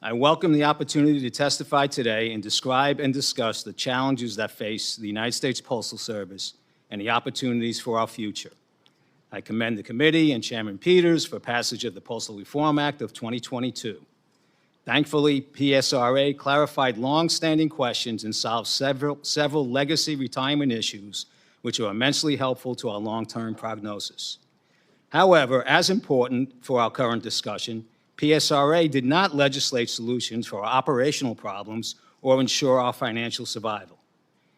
I welcome the opportunity to testify today and describe and discuss the challenges that face the United States Postal Service and the opportunities for our future. I commend the committee and Chairman Peters for passage of the Postal Reform Act of 2022. Thankfully, PSRA clarified long-standing questions and solved several legacy retirement issues, which are immensely helpful to our long-term prognosis. However, as important for our current discussion, PSRA did not legislate solutions for our operational problems or ensure our financial survival.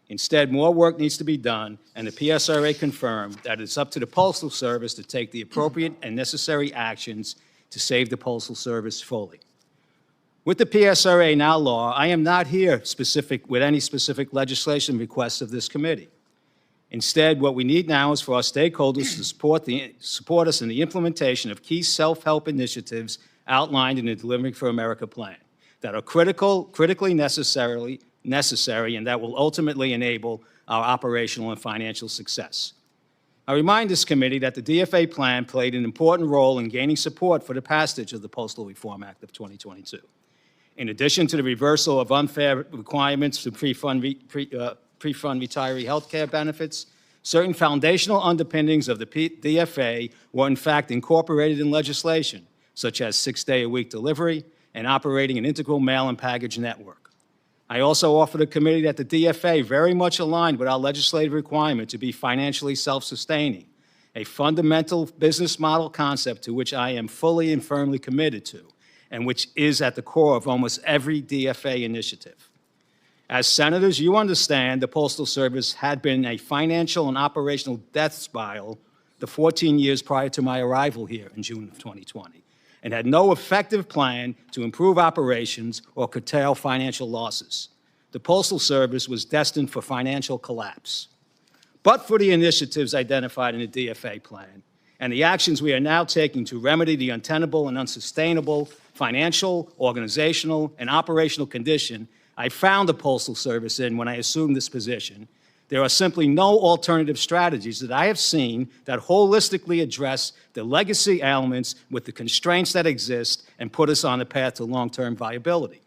Instead, more work needs to be done, and the PSRA confirmed that it's up to the Postal Service to take the appropriate and necessary actions to save the Postal Service fully. With the PSRA now law, I am not here with any specific legislation requests of this committee. Instead, what we need now is for our stakeholders to support us in the implementation of key self-help initiatives outlined in the Delivering for America plan that are critically necessary, and that will ultimately enable our operational and financial success. I remind this committee that the DFA plan played an important role in gaining support for the passage of the Postal Reform Act of 2022. In addition to the reversal of unfair requirements to pre-fund retiree health care benefits, certain foundational underpinnings of the DFA were in fact incorporated in legislation, such as 6-day-a-week delivery and operating an integral mail and package network. I also offer the committee that the DFA very much aligned with our legislative requirement to be financially self-sustaining, a fundamental business model concept to which I am fully and firmly committed to, and which is at the core of almost every DFA initiative. As senators, you understand the Postal Service had been a financial and operational death spiral the 14 years prior to my arrival here in June of 2020, and had no effective plan to improve operations or curtail financial losses. The Postal Service was destined for financial collapse. But for the initiatives identified in the DFA plan and the actions we are now taking to remedy the untenable and unsustainable financial, organizational, and operational condition I found the Postal Service in when I assumed this position, there are simply no alternative strategies that I have seen that holistically address the legacy elements with the constraints that exist and put us on the path to long-term viability.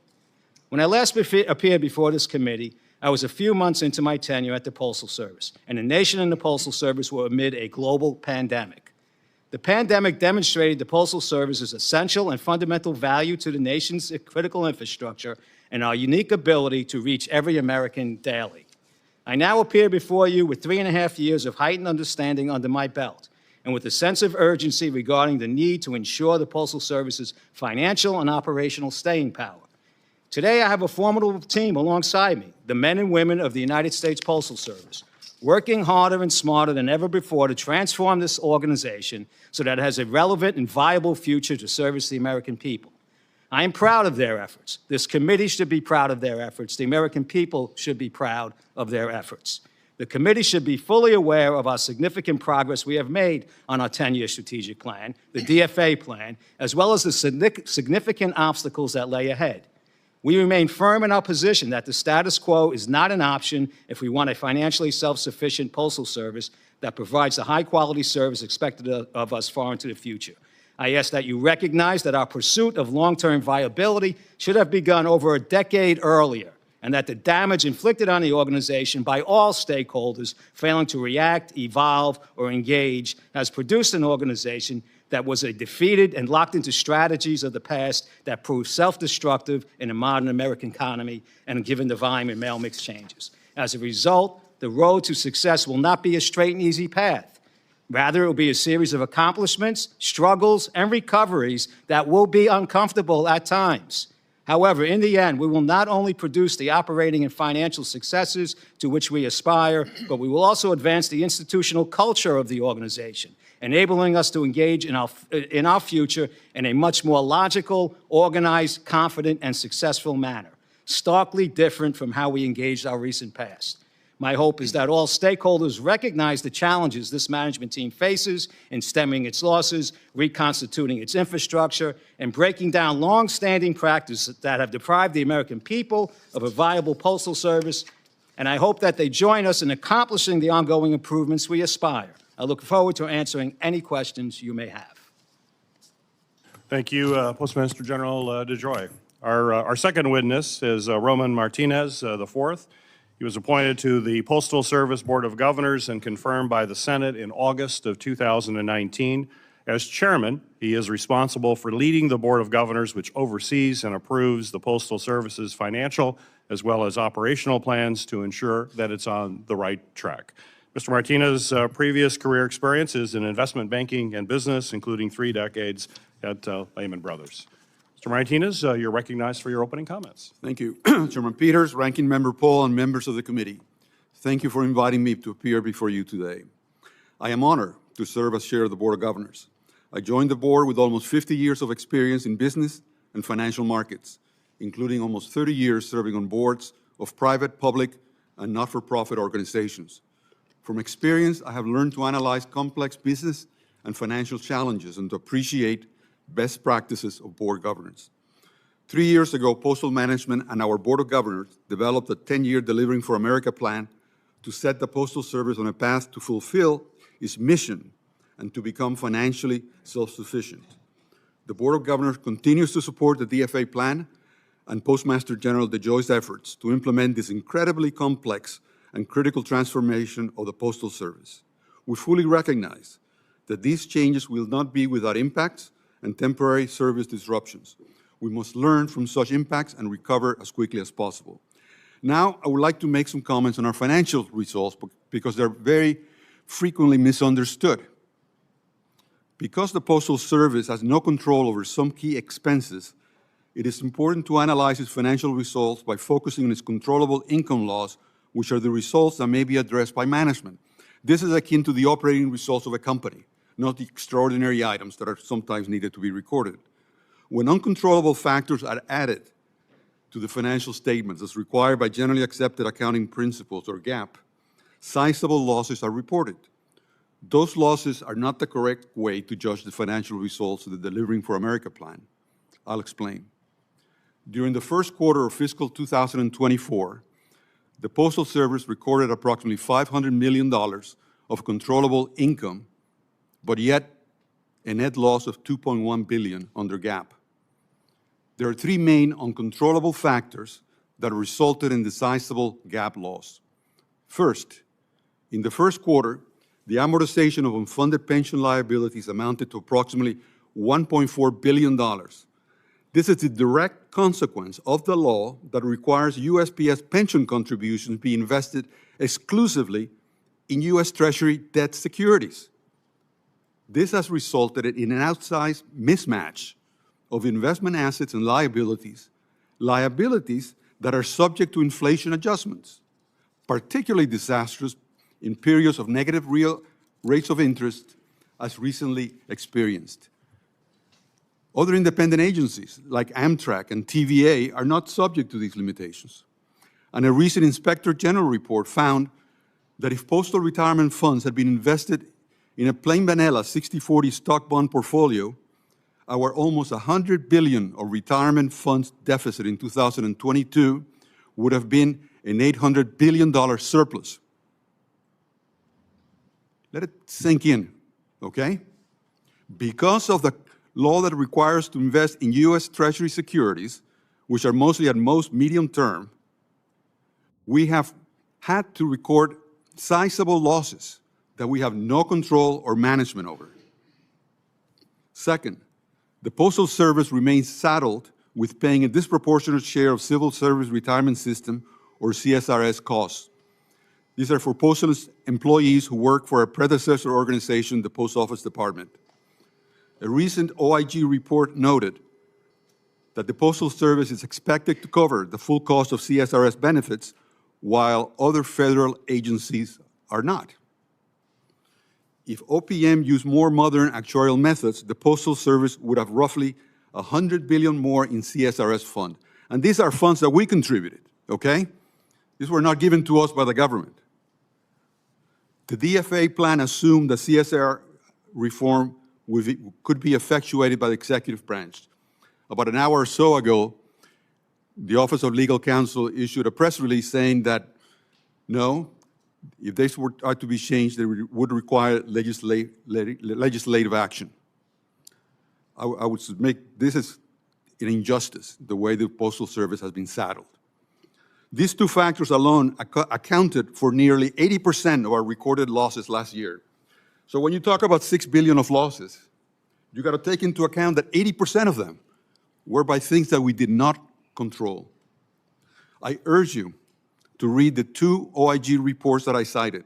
When I last appeared before this committee, I was a few months into my tenure at the Postal Service, and the nation and the Postal Service were amid a global pandemic. The pandemic demonstrated the Postal Service's essential and fundamental value to the nation's critical infrastructure and our unique ability to reach every American daily. I now appear before you with 3.5 years of heightened understanding under my belt, and with a sense of urgency regarding the need to ensure the Postal Service's financial and operational staying power. Today, I have a formidable team alongside me, the men and women of the United States Postal Service, working harder and smarter than ever before to transform this organization so that it has a relevant and viable future to service the American people. I am proud of their efforts. This committee should be proud of their efforts. The American people should be proud of their efforts. The committee should be fully aware of our significant progress we have made on our 10-year strategic plan, the DFA plan, as well as the significant obstacles that lay ahead. We remain firm in our position that the status quo is not an option if we want a financially self-sufficient Postal Service that provides the high-quality service expected of us far into the future. I ask that you recognize that our pursuit of long-term viability should have begun over a decade earlier, and that the damage inflicted on the organization by all stakeholders failing to react, evolve, or engage has produced an organization that was a defeated and locked into strategies of the past that proved self-destructive in a modern American economy and given the volume and mail mix changes. As a result, the road to success will not be a straight and easy path. Rather, it will be a series of accomplishments, struggles, and recoveries that will be uncomfortable at times. However, in the end, we will not only produce the operating and financial successes to which we aspire, but we will also advance the institutional culture of the organization, enabling us to engage in our future in a much more logical, organized, confident, and successful manner, starkly different from how we engaged our recent past. My hope is that all stakeholders recognize the challenges this management team faces in stemming its losses, reconstituting its infrastructure, and breaking down long-standing practices that have deprived the American people of a viable postal service. And I hope that they join us in accomplishing the ongoing improvements we aspire. I look forward to answering any questions you may have. Thank you, Postmaster General DEJOY. Our second witness is Roman Martinez IV. He was appointed to the Postal Service Board of Governors and confirmed by the Senate in August of 2019. As chairman, he is responsible for leading the Board of Governors, which oversees and approves the Postal Service's financial as well as operational plans to ensure that it's on the right track. Mr. Martinez's previous career experience is in investment banking and business, including 3 decades at Lehman Brothers. Mr. Martinez, you're recognized for your opening comments. Thank you. Chairman Peters, Ranking Member Paul, and members of the committee, thank you for inviting me to appear before you today. I am honored to serve as chair of the Board of Governors. I joined the board with almost 50 years of experience in business and financial markets, including almost 30 years serving on boards of private, public, and not-for-profit organizations. From experience, I have learned to analyze complex business and financial challenges and to appreciate best practices of board governance. 3 years ago, Postal Management and our Board of Governors developed a 10-year Delivering for America plan to set the Postal Service on a path to fulfill its mission and to become financially self-sufficient. The Board of Governors continues to support the DFA plan and Postmaster General DEJOY's efforts to implement this incredibly complex and critical transformation of the Postal Service. We fully recognize that these changes will not be without impacts and temporary service disruptions. We must learn from such impacts and recover as quickly as possible. Now, I would like to make some comments on our financial results because they're very frequently misunderstood. Because the Postal Service has no control over some key expenses, it is important to analyze its financial results by focusing on its controllable income laws, which are the results that may be addressed by management. This is akin to the operating results of a company, not the extraordinary items that are sometimes needed to be recorded. When uncontrollable factors are added to the financial statements as required by generally accepted accounting principles or GAAP, sizable losses are reported. Those losses are not the correct way to judge the financial results of the Delivering for America plan. I'll explain. During the first quarter of fiscal 2024, the Postal Service recorded approximately $500 million of controllable income, but yet a net loss of $2.1 billion under GAAP. There are 3 main uncontrollable factors that resulted in the sizable GAAP loss. First, in the first quarter, the amortization of unfunded pension liabilities amounted to approximately $1.4 billion. This is the direct consequence of the law that requires USPS pension contributions be invested exclusively in U.S. Treasury debt securities. This has resulted in an outsized mismatch of investment assets and liabilities that are subject to inflation adjustments, particularly disastrous in periods of negative real rates of interest as recently experienced. Other independent agencies like Amtrak and TVA are not subject to these limitations. And a recent Inspector General report found that if postal retirement funds had been invested in a plain vanilla 60-40 stock bond portfolio, our almost $100 billion of retirement funds deficit in 2022 would have been an $800 billion surplus. Let it sink in, okay? Because of the law that requires to invest in U.S. Treasury securities, which are mostly at most medium term, we have had to record sizable losses that we have no control or management over. Second, the Postal Service remains saddled with paying a disproportionate share of Civil Service Retirement System, or CSRS, costs. These are for postal employees who work for a predecessor organization, the Post Office Department. A recent OIG report noted that the Postal Service is expected to cover the full cost of CSRS benefits, while other federal agencies are not. If OPM used more modern actuarial methods, the Postal Service would have roughly $100 billion more in CSRS fund. And these are funds that we contributed, okay? These were not given to us by the government. The DFA plan assumed that CSR reform could be effectuated by the executive branch. About an hour or so ago, the Office of Legal Counsel issued a press release saying that, no, if this are to be changed, they would require legislative action. I would submit this is an injustice, the way the Postal Service has been saddled. These two factors alone accounted for nearly 80% of our recorded losses last year. So when you talk about $6 billion of losses, you got to take into account that 80% of them were by things that we did not control. I urge you to read the two OIG reports that I cited.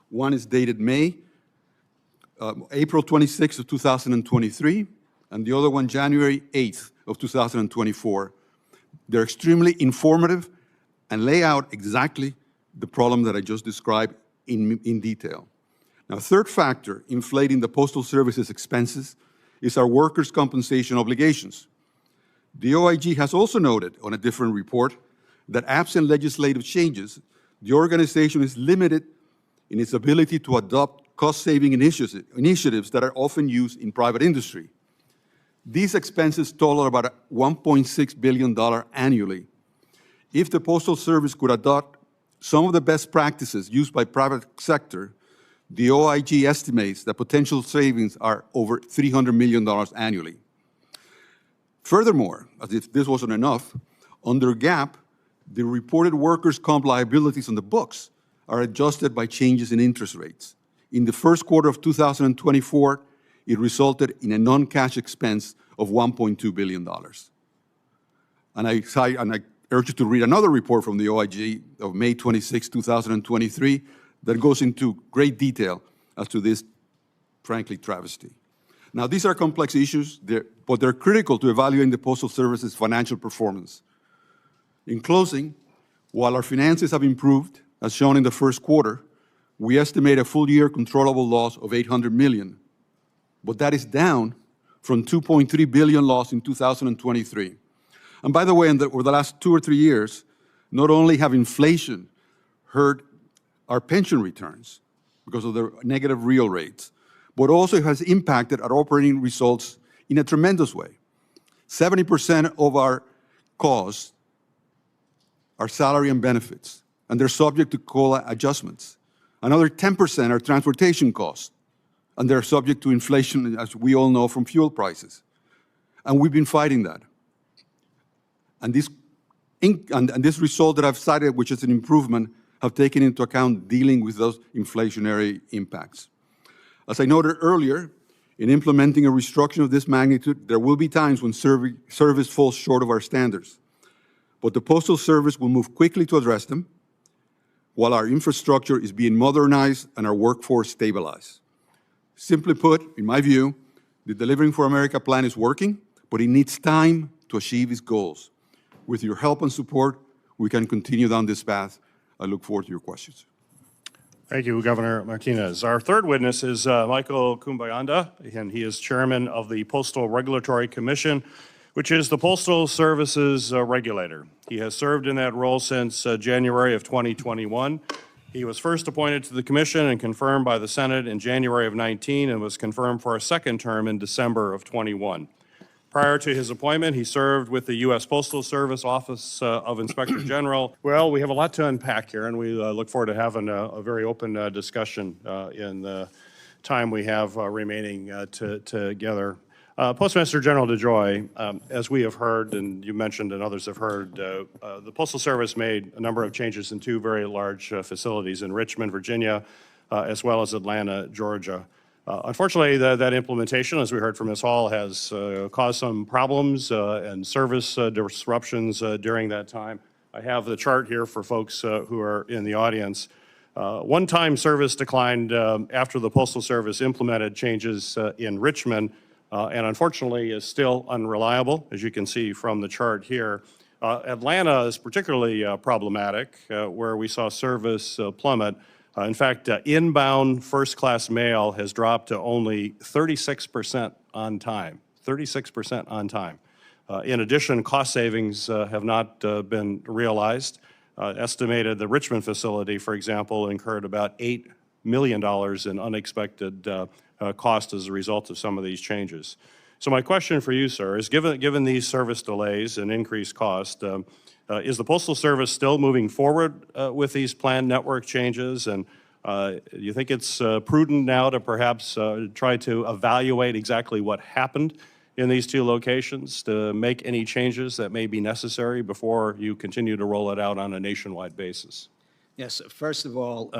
One is dated April 26th of 2023, and the other one January 8th of 2024. They're extremely informative and lay out exactly the problem that I just described in detail. Now, third factor inflating the Postal Service's expenses is our workers' compensation obligations. The OIG has also noted on a different report that absent legislative changes, the organization is limited in its ability to adopt cost-saving initiatives that are often used in private industry. These expenses total about $1.6 billion annually. If the Postal Service could adopt some of the best practices used by private sector, the OIG estimates that potential savings are over $300 million annually. Furthermore, as if this wasn't enough, under GAAP, the reported workers' comp liabilities on the books are adjusted by changes in interest rates. In the first quarter of 2024, it resulted in a non-cash expense of $1.2 billion. And I urge you to read another report from the OIG of May 26, 2023, that goes into great detail as to this, frankly, travesty. Now, these are complex issues, but they're critical to evaluating the Postal Service's financial performance. In closing, while our finances have improved, as shown in the first quarter, we estimate a full-year controllable loss of $800 million, but that is down from $2.3 billion loss in 2023. And by the way, over the last 2 or 3 years, not only have inflation hurt our pension returns because of the negative real rates, but also has impacted our operating results in a tremendous way. 70% of our costs are salary and benefits, and they're subject to COLA adjustments. Another 10% are transportation costs, and they're subject to inflation, as we all know, from fuel prices. And we've been fighting that. And this result that I've cited, which is an improvement, have taken into account dealing with those inflationary impacts. As I noted earlier, in implementing a restructuring of this magnitude, there will be times when service falls short of our standards. But the Postal Service will move quickly to address them, while our infrastructure is being modernized and our workforce stabilized. Simply put, in my view, the Delivering for America plan is working, but it needs time to achieve its goals. With your help and support, we can continue down this path. I look forward to your questions. Thank you, Governor Martinez. Our third witness is Michael Kumbayanda, and he is chairman of the Postal Regulatory Commission, which is the Postal Service's regulator. He has served in that role since January of 2021. He was first appointed to the commission and confirmed by the Senate in January of 19 and was confirmed for a second term in December of 21. Prior to his appointment, he served with the U.S. Postal Service Office of Inspector General. Well, we have a lot to unpack here, and we look forward to having a very open discussion in the time we have remaining together. Postmaster General DEJOY, as we have heard, and you mentioned and others have heard, the Postal Service made a number of changes in 2 very large facilities in Richmond, Virginia, as well as Atlanta, Georgia. Unfortunately, that implementation, as we heard from Ms. Hall, has caused some problems and service disruptions during that time. I have the chart here for folks who are in the audience. One-time service declined after the Postal Service implemented changes in Richmond, and unfortunately is still unreliable, as you can see from the chart here. Atlanta is particularly problematic, where we saw service plummet. In fact, inbound first-class mail has dropped to only 36% on time, 36% on time. In addition, cost savings have not been realized. Estimated the Richmond facility, for example, incurred about $8 million in unexpected cost as a result of some of these changes. So my question for you, sir, is given these service delays and increased cost, is the Postal Service still moving forward with these planned network changes? And do you think it's prudent now to perhaps try to evaluate exactly what happened in these two locations to make any changes that may be necessary before you continue to roll it out on a nationwide basis? Yes, first of all,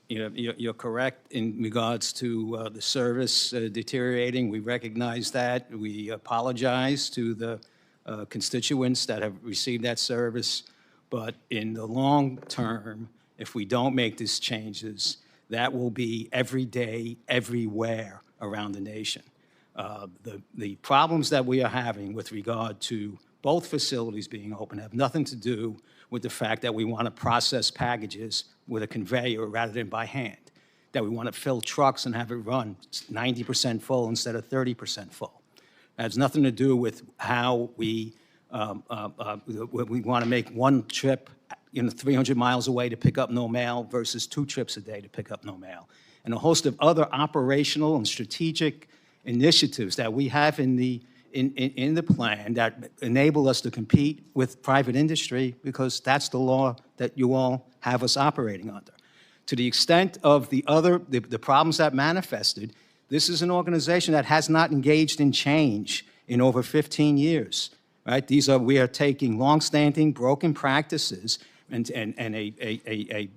you're correct in regards to the service deteriorating. We recognize that. We apologize to the constituents that have received that service. But in the long term, if we don't make these changes, that will be every day, everywhere around the nation. The problems that we are having with regard to both facilities being open have nothing to do with the fact that we want to process packages with a conveyor rather than by hand, that we want to fill trucks and have it run 90% full instead of 30% full. That has nothing to do with how we want to make one trip 300 miles away to pick up no mail versus 2 trips a day to pick up no mail, and a host of other operational and strategic initiatives that we have in the plan that enable us to compete with private industry, because that's the law that you all have us operating under. To the extent of the problems that manifested, this is an organization that has not engaged in change in over 15 years, right? We are taking longstanding broken practices and a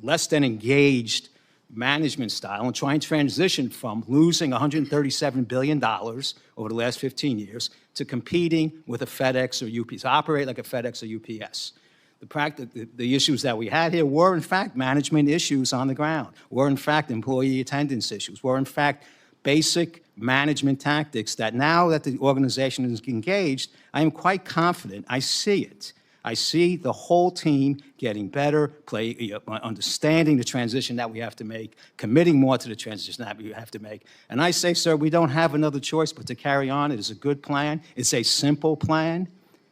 less than engaged management style and trying to transition from losing $137 billion over the last 15 years to competing with a FedEx or UPS, operate like a FedEx or UPS. The issues that we had here were, in fact, management issues on the ground, were, in fact, employee attendance issues, were, in fact, basic management tactics that now that the organization is engaged, I am quite confident, I see it. I see the whole team getting better, understanding the transition that we have to make, committing more to the transition that we have to make. And I say, sir, we don't have another choice but to carry on. It is a good plan. It's a simple plan,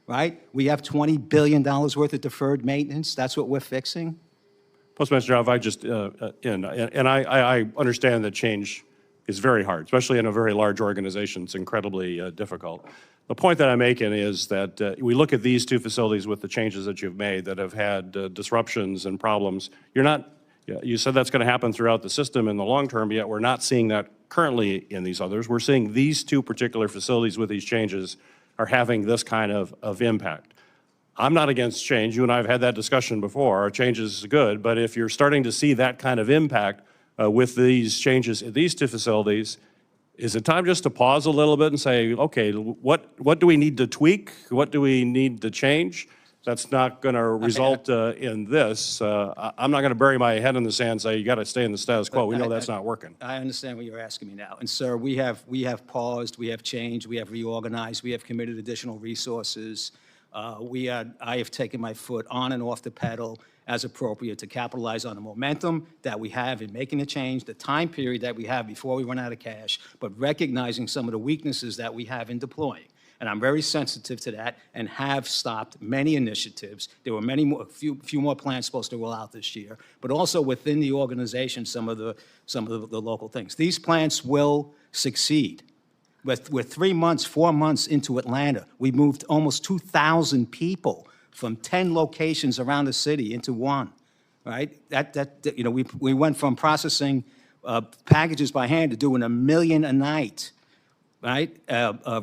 right? We have $20 billion worth of deferred maintenance. That's what we're fixing. Postmaster General, if I just, I understand that change is very hard, especially in a very large organization. It's incredibly difficult. The point that I'm making is that we look at these two facilities with the changes that you've made that have had disruptions and problems. You said that's going to happen throughout the system in the long term, yet we're not seeing that currently in these others. We're seeing these two particular facilities with these changes are having this kind of impact. I'm not against change. You and I have had that discussion before. Change is good, but if you're starting to see that kind of impact with these changes at these two facilities, is it time just to pause a little bit and say, okay, what do we need to tweak? What do we need to change? That's not going to result in this. I'm not going to bury my head in the sand and say, you got to stay in the status quo. We know that's not working. I understand what you're asking me now. And sir, we have paused, we have changed, we have reorganized, we have committed additional resources. I have taken my foot on and off the pedal as appropriate to capitalize on the momentum that we have in making the change, the time period that we have before we run out of cash, but recognizing some of the weaknesses that we have in deploying. And I'm very sensitive to that and have stopped many initiatives. There were a few more plans supposed to roll out this year, but also within the organization, some of the local things. These plants will succeed. We're 3 months, 4 months into Atlanta. We moved almost 2,000 people from 10 locations around the city into one, right? We went from processing packages by hand to doing 1 million a night, right?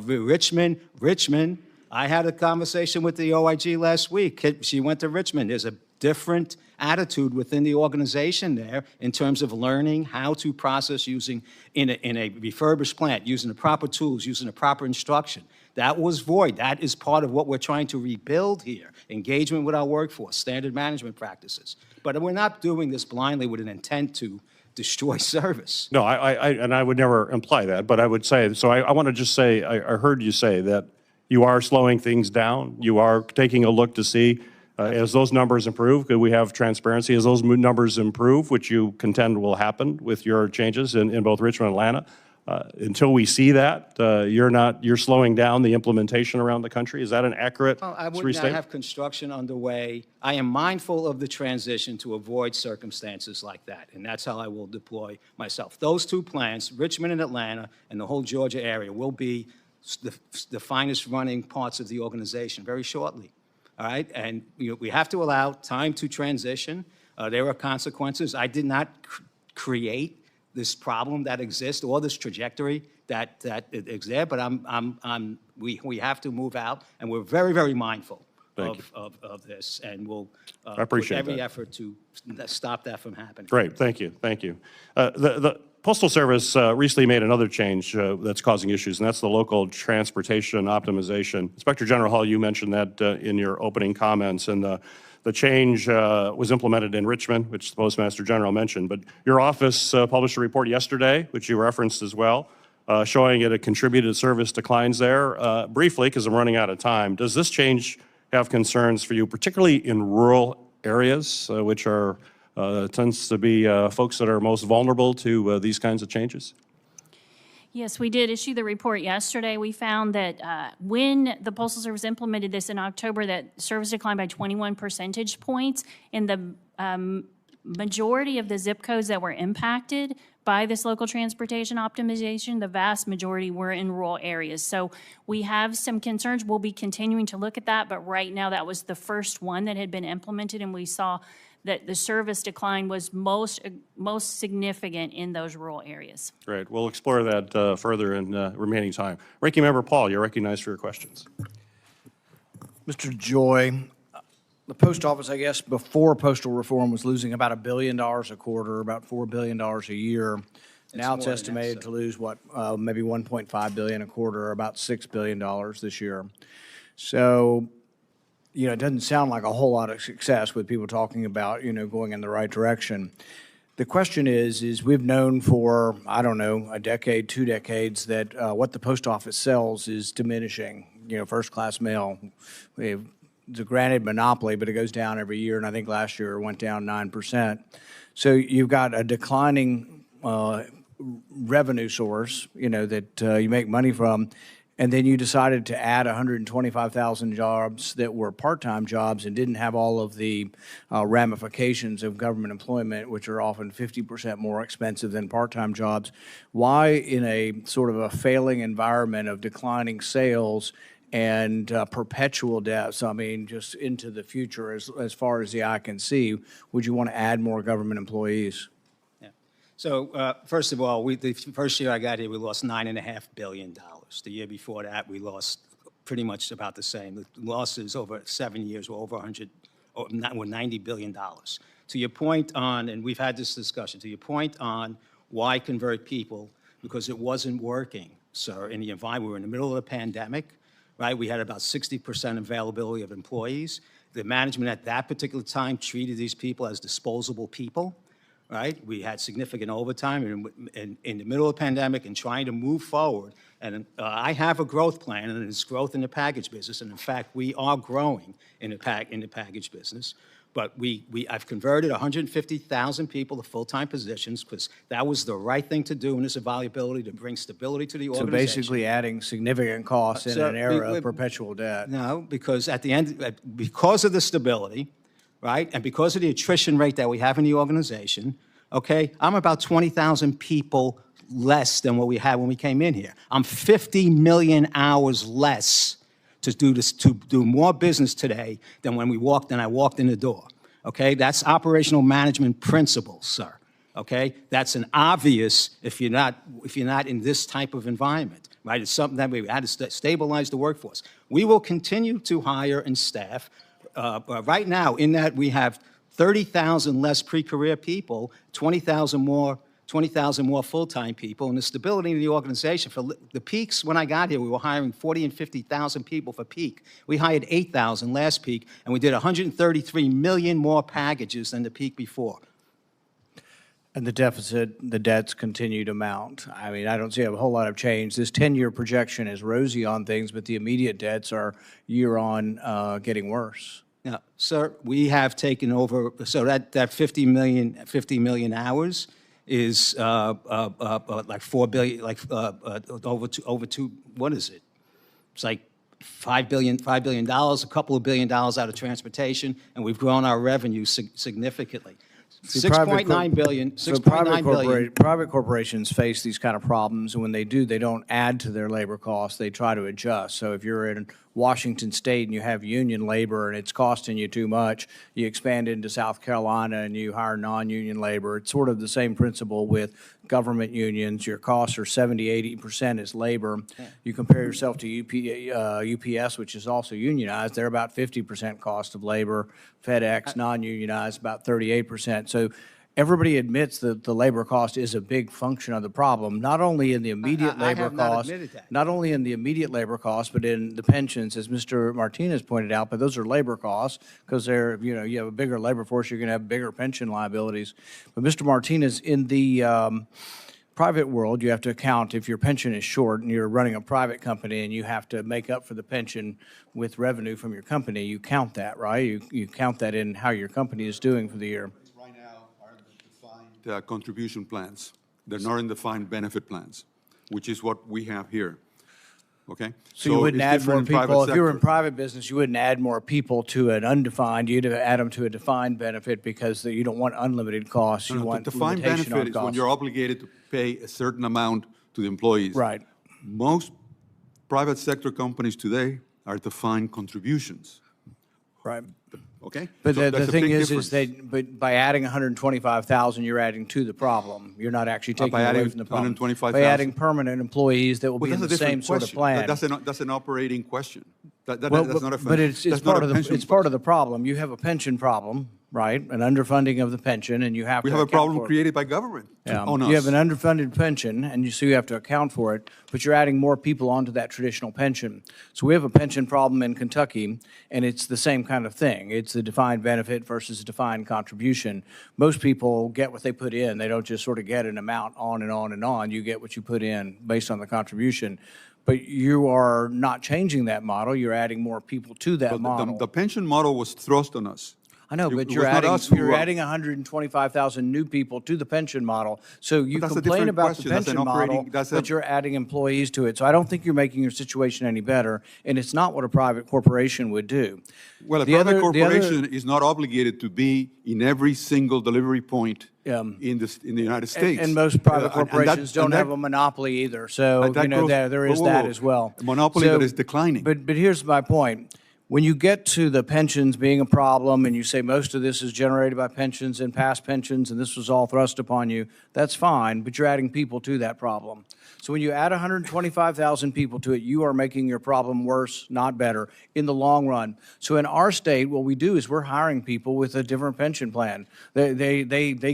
Richmond, I had a conversation with the OIG last week. She went to Richmond. There's a different attitude within the organization there in terms of learning how to process using in a refurbished plant, using the proper tools, using the proper instruction. That was void. That is part of what we're trying to rebuild here. Engagement with our workforce, standard management practices. But we're not doing this blindly with an intent to destroy service. No, I would never imply that, but I would say, so I want to just say, I heard you say that you are slowing things down. You are taking a look to see, as those numbers improve, could we have transparency? As those numbers improve, which you contend will happen with your changes in both Richmond and Atlanta, until we see that, you're slowing down the implementation around the country. Is that an accurate Well, I would not have construction underway. I am mindful of the transition to avoid circumstances like that, and that's how I will deploy myself. Those two plants, Richmond and Atlanta, and the whole Georgia area, will be the finest running parts of the organization very shortly. All right, and we have to allow time to transition. There are consequences. I did not create this problem that exists or this trajectory that is there, but we have to move out, and we're very, very mindful of this, and we'll put every effort to stop that from happening. Great, thank you, thank you. The Postal Service recently made another change that's causing issues, and that's the local transportation optimization. Inspector General Hall, you mentioned that in your opening comments, and the change was implemented in Richmond, which the Postmaster General mentioned, but your office published a report yesterday, which you referenced as well, showing it contributed service declines there. Briefly, because I'm running out of time, does this change have concerns for you, particularly in rural areas, which are tends to be folks that are most vulnerable to these kinds of changes? Yes, we did issue the report yesterday. We found that when the Postal Service implemented this in October, that service declined by 21 percentage points. In the majority of the zip codes that were impacted by this local transportation optimization, the vast majority were in rural areas. So we have some concerns. We'll be continuing to look at that, but right now that was the first one that had been implemented, and we saw that the service decline was most significant in those rural areas. Great. We'll explore that further in remaining time. Ranking Member Paul, you're recognized for your questions. Mr. DEJOY, the post office, I guess, before postal reform was losing about $1 billion a quarter, about $4 billion a year. Now it's estimated to lose, maybe $1.5 billion a quarter, or about $6 billion this year. So, it doesn't sound like a whole lot of success with people talking about, going in the right direction. The question is we've known for, I don't know, a decade, 2 decades, that what the post office sells is diminishing. First-class mail. It's a granted monopoly, but it goes down every year, and I think last year it went down 9%. So you've got a declining revenue source, that you make money from, and then you decided to add 125,000 jobs that were part-time jobs and didn't have all of the ramifications of government employment, which are often 50% more expensive than part-time jobs. Why, in a sort of a failing environment of declining sales and perpetual debts, I mean, just into the future as far as the eye can see, would you want to add more government employees? Yeah. So first of all, the first year I got here, we lost $9.5 billion. The year before that, we lost pretty much about the same. The losses over 7 years were over $90 billion. To your point on, and we've had this discussion, to your point on why convert people, because it wasn't working, sir, in the environment. We were in the middle of the pandemic, right? We had about 60% availability of employees. The management at that particular time treated these people as disposable people, right? We had significant overtime in the middle of the pandemic and trying to move forward. And I have a growth plan, and it's growth in the package business. And in fact, we are growing in the package business. But I've converted 150,000 people to full-time positions because that was the right thing to do in this evaluability to bring stability to the organization. So basically adding significant costs in an era of perpetual debt. No, because at the end, because of the stability, right, and because of the attrition rate that we have in the organization, okay, I'm about 20,000 people less than what we had when we came in here. I'm 50 million hours less to do more business today than when I walked in the door. Okay, that's operational management principles, sir. Okay, that's an obvious if you're not in this type of environment, right? It's something that we had to stabilize the workforce. We will continue to hire and staff. Right now, in that we have 30,000 less pre-career people, 20,000 more full-time people, and the stability in the organization. For the peaks, when I got here, we were hiring 40 and 50,000 people for peak. We hired 8,000 last peak, and we did 133 million more packages than the peak before. And the debts continue to mount. I mean, I don't see a whole lot of change. This 10-year projection is rosy on things, but the immediate debts are year-on getting worse. Now, sir, we have taken over, so that 50 million hours is like 4 billion, like over two, what is it? It's like $5 billion, a couple of $1 billion out of transportation, and we've grown our revenue significantly. 6.9 billion. So private corporations face these kind of problems, and when they do, they don't add to their labor costs. They try to adjust. So if you're in Washington State and you have union labor and it's costing you too much, you expand into South Carolina and you hire non-union labor. It's sort of the same principle with government unions, your costs are 70, 80% is labor. You compare yourself to UPS, which is also unionized, they're about 50% cost of labor. FedEx, non-unionized, about 38%. So everybody admits that the labor cost is a big function of the problem, not only in the immediate I labor have not cost, admitted that. not only in the immediate labor costs, but in the pensions, as Mr. Martinez pointed out, but those are labor costs because they're, you know, you have a bigger labor force, you're going to have bigger pension liabilities. But Mr. Martinez, in the private world, you have to account if your pension is short and you're running a private company and you have to make up for the pension with revenue from your company, you count that, right? You count that in how your company is doing for the year. Right now are defined contribution plans. They're not in defined benefit plans, which is what we have here. Okay? So you wouldn't it's add different more in private people, if you were in sector. private business, you wouldn't add more people to an undefined, you'd add them to a defined benefit because you don't want unlimited costs, you No, want the defined limitation on benefit is when costs. you're obligated to pay a certain amount to the employees. Right. Most private sector companies today are defined contributions, Right. okay? But So the that's a thing big is difference. but by adding 125,000, you're adding to the problem. You're not actually taking by away adding from the problem. 125,000? By adding permanent employees that will Well, be in that's the a same different sort of question. plan. That's an operating question. Well, That's not a but it's that's not part a of the, pension it's part of question. the problem. You have a pension problem, right? An underfunding of the pension, and you have to We have a account problem for it. created by government on us. You have an underfunded pension, and so you have to account for it, but you're adding more people onto that traditional pension. So we have a pension problem in Kentucky, and it's the same kind of thing. It's the defined benefit versus a defined contribution. Most people get what they put in. They don't just sort of get an amount on and on and on. You get what you put in based on the contribution. But you are not changing that model. You're adding more people to that But model. the pension model was thrust on us. I know, It- but it you're was not adding, us who you're were- adding 125,000 new people to the pension model. So you that's a complain different about the question. That's an pension operating- model, that's but a- you're adding employees to it. So I don't think you're making your situation any better, and it's not what a private corporation would do. Well, a The private other- the other- corporation is not obligated to be in every single delivery point in the United States. And most private And that- corporations don't and that- have a monopoly either, so, and that you know, goes- there is whoa, whoa, that whoa. as well. A monopoly So- that is declining. But here's my point. When you get to the pensions being a problem and you say most of this is generated by pensions and past pensions and this was all thrust upon you, that's fine, but you're adding people to that problem. So when you add 125,000 people to it, you are making your problem worse, not better, in the long run. So in our state, what we do is we're hiring people with a different pension plan. They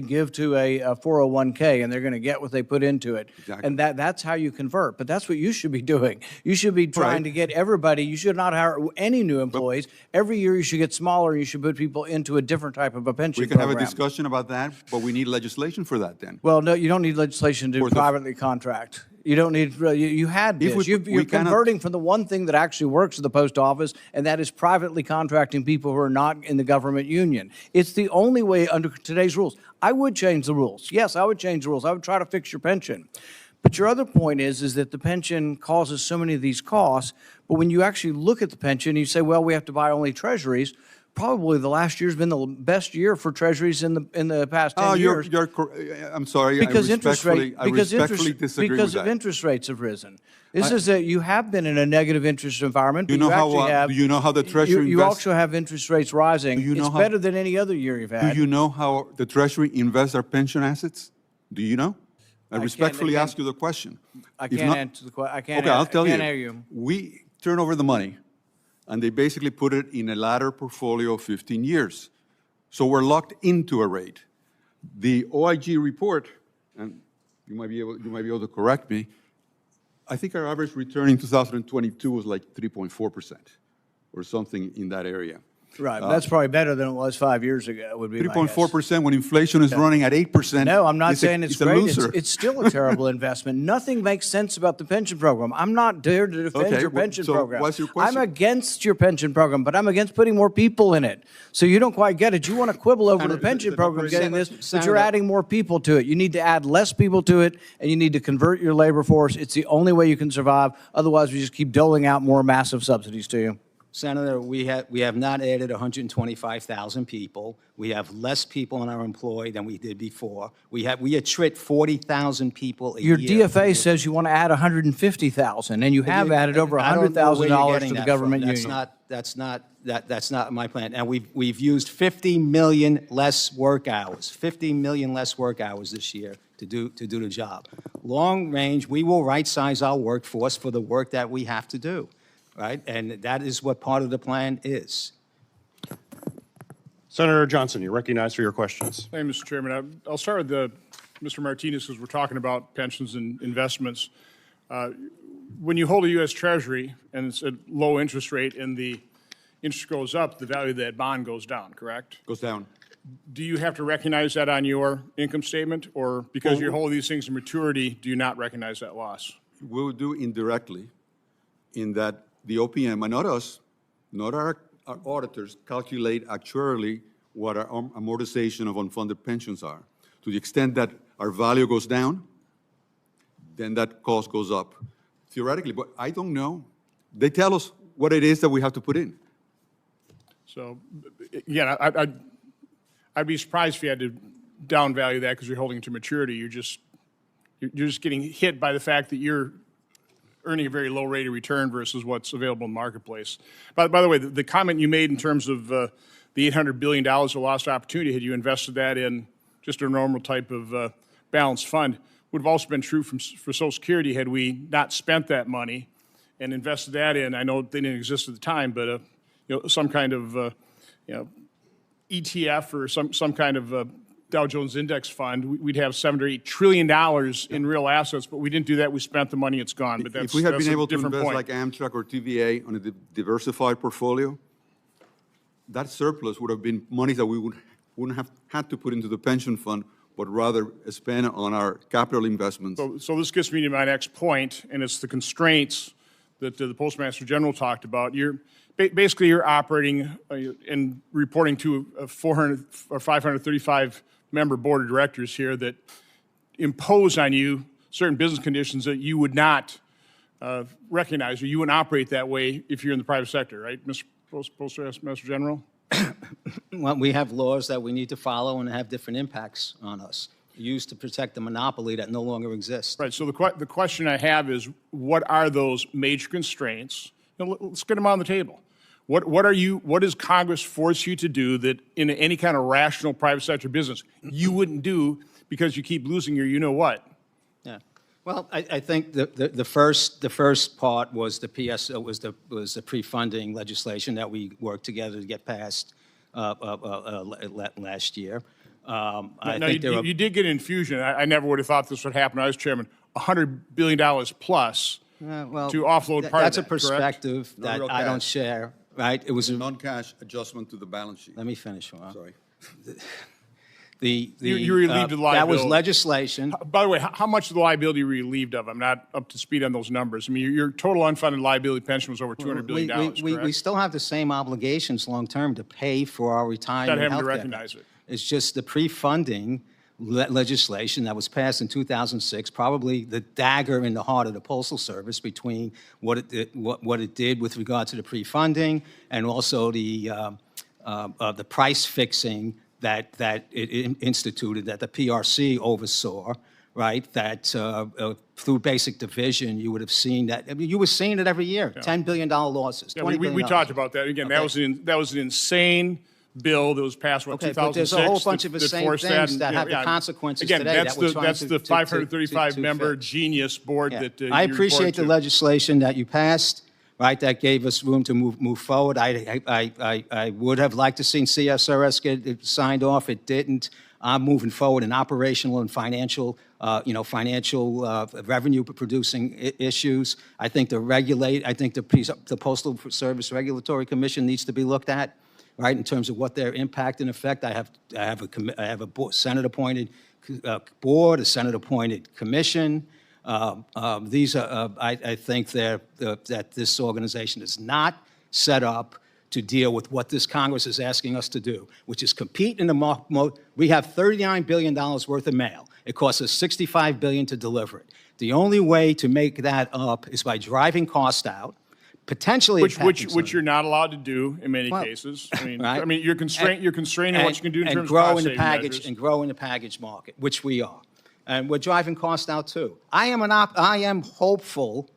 give to a 401k and they're going to get what they put into it. Exactly. And that's how you convert. But that's what you should be doing. You should be trying Right. to get everybody, you should not hire any new employees. Every year you should get smaller, you should put people into a different type of a pension We can have program. a discussion about that, but we need legislation for that then. Well, no, you don't need legislation to For the- privately contract. You don't need, you had If this. we- You're we cannot- converting from the one thing that actually works at the post office, and that is privately contracting people who are not in the government union. It's the only way under today's rules. I would change the rules. Yes, I would change the rules. I would try to fix your pension. But your other point is that the pension causes so many of these costs, but when you actually look at the pension, you say, well, we have to buy only treasuries. Probably the last year's been the best year for treasuries in the past 10 Oh, years. I'm sorry. Because I interest respectfully, rate, I because respectfully interest, disagree because with of that. interest rates have risen. This is that you have been in a negative interest environment, Do but you know you how, actually have. do you know how the Treasury You invests? also have interest rates rising. Do you know It's how- better than any other year you've Do had. you know how the Treasury invests our pension assets? Do you know? I respectfully can't- ask you the question. I If can't not- answer the question. I can't. Okay, I'll tell I can't you. hear you. We turn over the money, and they basically put it in a ladder portfolio of 15 years. So we're locked into a rate. The OIG report, and you might be able to correct me, I think our average return in 2022 was like 3.4% or something in that area. Right, but that's probably better than it was 5 years ago, would be my guess. 3.4% when inflation is running at 8%. No, I'm not it's saying it's a great. loser. It's still a terrible investment. Nothing makes sense about the pension program. I'm not there to defend Okay, your well, pension so program. what's your question? I'm against your pension program, but I'm against putting more people in it. So you don't quite get it. You want to quibble over the pension program getting this, but you're adding more people to it. You need to add less people to it, and you need to convert your labor force. It's the only way you can survive. Otherwise, we just keep doling out more massive subsidies to you. Senator, we have not added 125,000 people. We have less people in our employ than we did before. We attrit 40,000 people a Your year. DFA says you want to add 150,000, and you have added over I don't know where you're $100,000 getting to the that government from. union. That's not my plan. And we've used 50 million less work hours, 50 million less work hours this year to do the job. Long range, we will right-size our workforce for the work that we have to do, right? And that is what part of the plan is. Senator Johnson, you're recognized for your questions. Thank you, Mr. Chairman. I'll start with Mr. Martinez, because we're talking about pensions and investments. When you hold a U.S. Treasury and it's a low interest rate and the interest goes up, the value of that bond goes down, correct? Goes down. Do you have to recognize that on your income statement, or because you hold these things to maturity, do you not recognize that loss? We will do indirectly in that the OPM, and not us, not our auditors, calculate actuarially what our amortization of unfunded pensions are. To the extent that our value goes down, then that cost goes up. Theoretically, but I don't know. They tell us what it is that we have to put in. So, again, I'd be surprised if you had to downvalue that because you're holding it to maturity. You're just getting hit by the fact that you're earning a very low rate of return versus what's available in the marketplace. By the way, the comment you made in terms of the $800 billion of lost opportunity, had you invested that in just a normal type of balanced fund, would have also been true for Social Security had we not spent that money and invested that in, I know they didn't exist at the time, but some kind of ETF or some kind of Dow Jones index fund, we'd have $7 or $8 trillion in real assets, but we didn't do that. We spent the money, it's gone. But If we had been able to invest point. like Amtrak or TVA on a diversified portfolio, that surplus would have been money that we wouldn't have had to put into the pension fund, but rather spend on our capital investments. So this gets me to my next point, and it's the constraints that the Postmaster General talked about. Basically you're operating and reporting to a 400 or 535 member board of directors here that impose on you certain business conditions that you would not recognize, or you wouldn't operate that way if you're in the private sector, right, Mr. Postmaster General? Well, we have laws that we need to follow and have different impacts on us, used to protect the monopoly that no longer exists. Right, so the question I have is, what are those major constraints? Let's get them on the table. What does Congress force you to do that in any kind of rational private sector business you wouldn't do because you keep losing your you-know-what? Yeah. Well, I think the first part was the was the pre-funding legislation that we worked together to get passed last year. You did get an infusion. I never would have thought this would happen when I was chairman. $100 billion plus to offload part of that, that's a perspective correct? that No real I don't cash. share. Right? It was a Non-cash adjustment to the balance sheet. Let me finish. Ron. Sorry. You relieved the liability. That was legislation. By the way, how much of the liability were you relieved of? I'm not up to speed on those numbers. I mean, your total unfunded liability pension was over $200 billion, We still have the same obligations long-term to pay for our retirement Not having to healthcare. recognize it. It's just the pre-funding legislation that was passed in 2006, probably the dagger in the heart of the Postal Service between what it did with regard to the pre-funding and also the price fixing that it instituted, that the PRC oversaw, right? That through basic division, you would have seen that. I mean, you were seeing it every year, $10 billion losses, Yeah, $20 billion. we talked about that. Again, Okay. that was an insane bill that was passed, what, Okay, 2006? but there's a whole bunch of the that same forced things that and, have the consequences again, today that we're trying that's to- the to 535-member fix. genius board Yeah. that I you appreciate report the to. legislation that you passed, right? That gave us room to move forward. I would have liked to seen CSRS get it signed off. It didn't. I'm moving forward in operational and financial, revenue producing issues. I think the Postal Service Regulatory Commission needs to be looked at, right, in terms of what their impact and effect. I have a Senate-appointed board, a Senate-appointed commission. These are, I think that this organization is not set up to deal with what this Congress is asking us to do, which is compete in the we have $39 billion worth of mail. It costs us $65 billion to deliver it. The only way to make that up is by driving cost out, potentially Which impacting you're not allowed to do in many Well, cases. right. I mean, you're constraining what you can do in terms of cost saving measures. And grow in the package market, which we are. And we're driving costs out too. I am hopeful.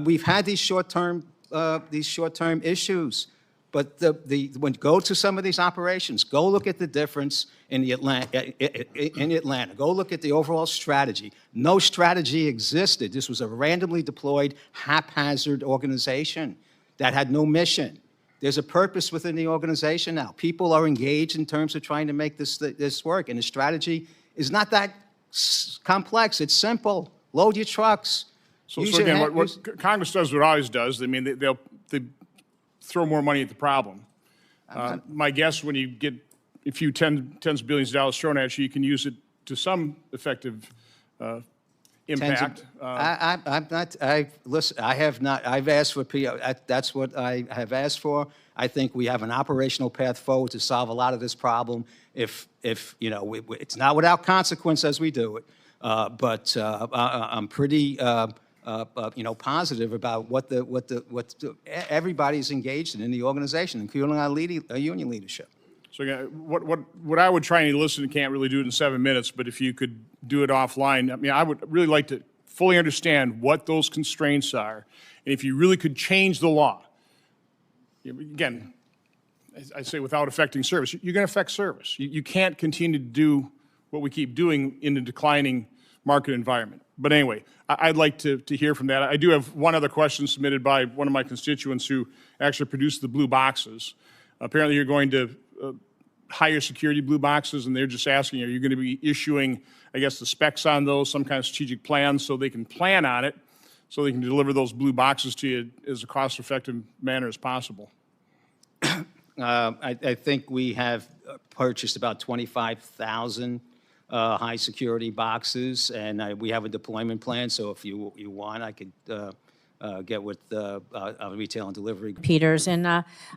We've had these short-term issues, but when you go to some of these operations, go look at the difference in Atlanta. Go look at the overall strategy. No strategy existed. This was a randomly deployed, haphazard organization that had no mission. There's a purpose within the organization now. People are engaged in terms of trying to make this work, and the strategy is not that complex. It's simple. Load your trucks. So again, what Congress does what it always does. I mean, they throw more money at the problem. My guess, when you get a few tens of billions of dollars thrown at you, you can use it to some effective impact. Listen, I have not, I've asked for, that's what I have asked for. I think we have an operational path forward to solve a lot of this problem. If you know, it's not without consequence as we do it, but I'm pretty, you know, positive about what everybody's engaged in the organization, including our union leadership. So again, what I would try and listen and can't really do it in 7 minutes, but if you could do it offline, I mean, I would really like to fully understand what those constraints are, and if you really could change the law. Again, I say without affecting service, you're going to affect service. You can't continue to do what we keep doing in a declining market environment. But anyway, I'd like to hear from that. I do have one other question submitted by one of my constituents who actually produced the blue boxes. Apparently you're going to higher security blue boxes, and they're just asking, are you going to be issuing, I guess, the specs on those, some kind of strategic plan so they can plan on it, so they can deliver those blue boxes to you as a cost-effective manner as possible? I think we have purchased about 25,000 high-security boxes, and we have a deployment plan, so if you want, I could get with our retail and delivery. Peters, and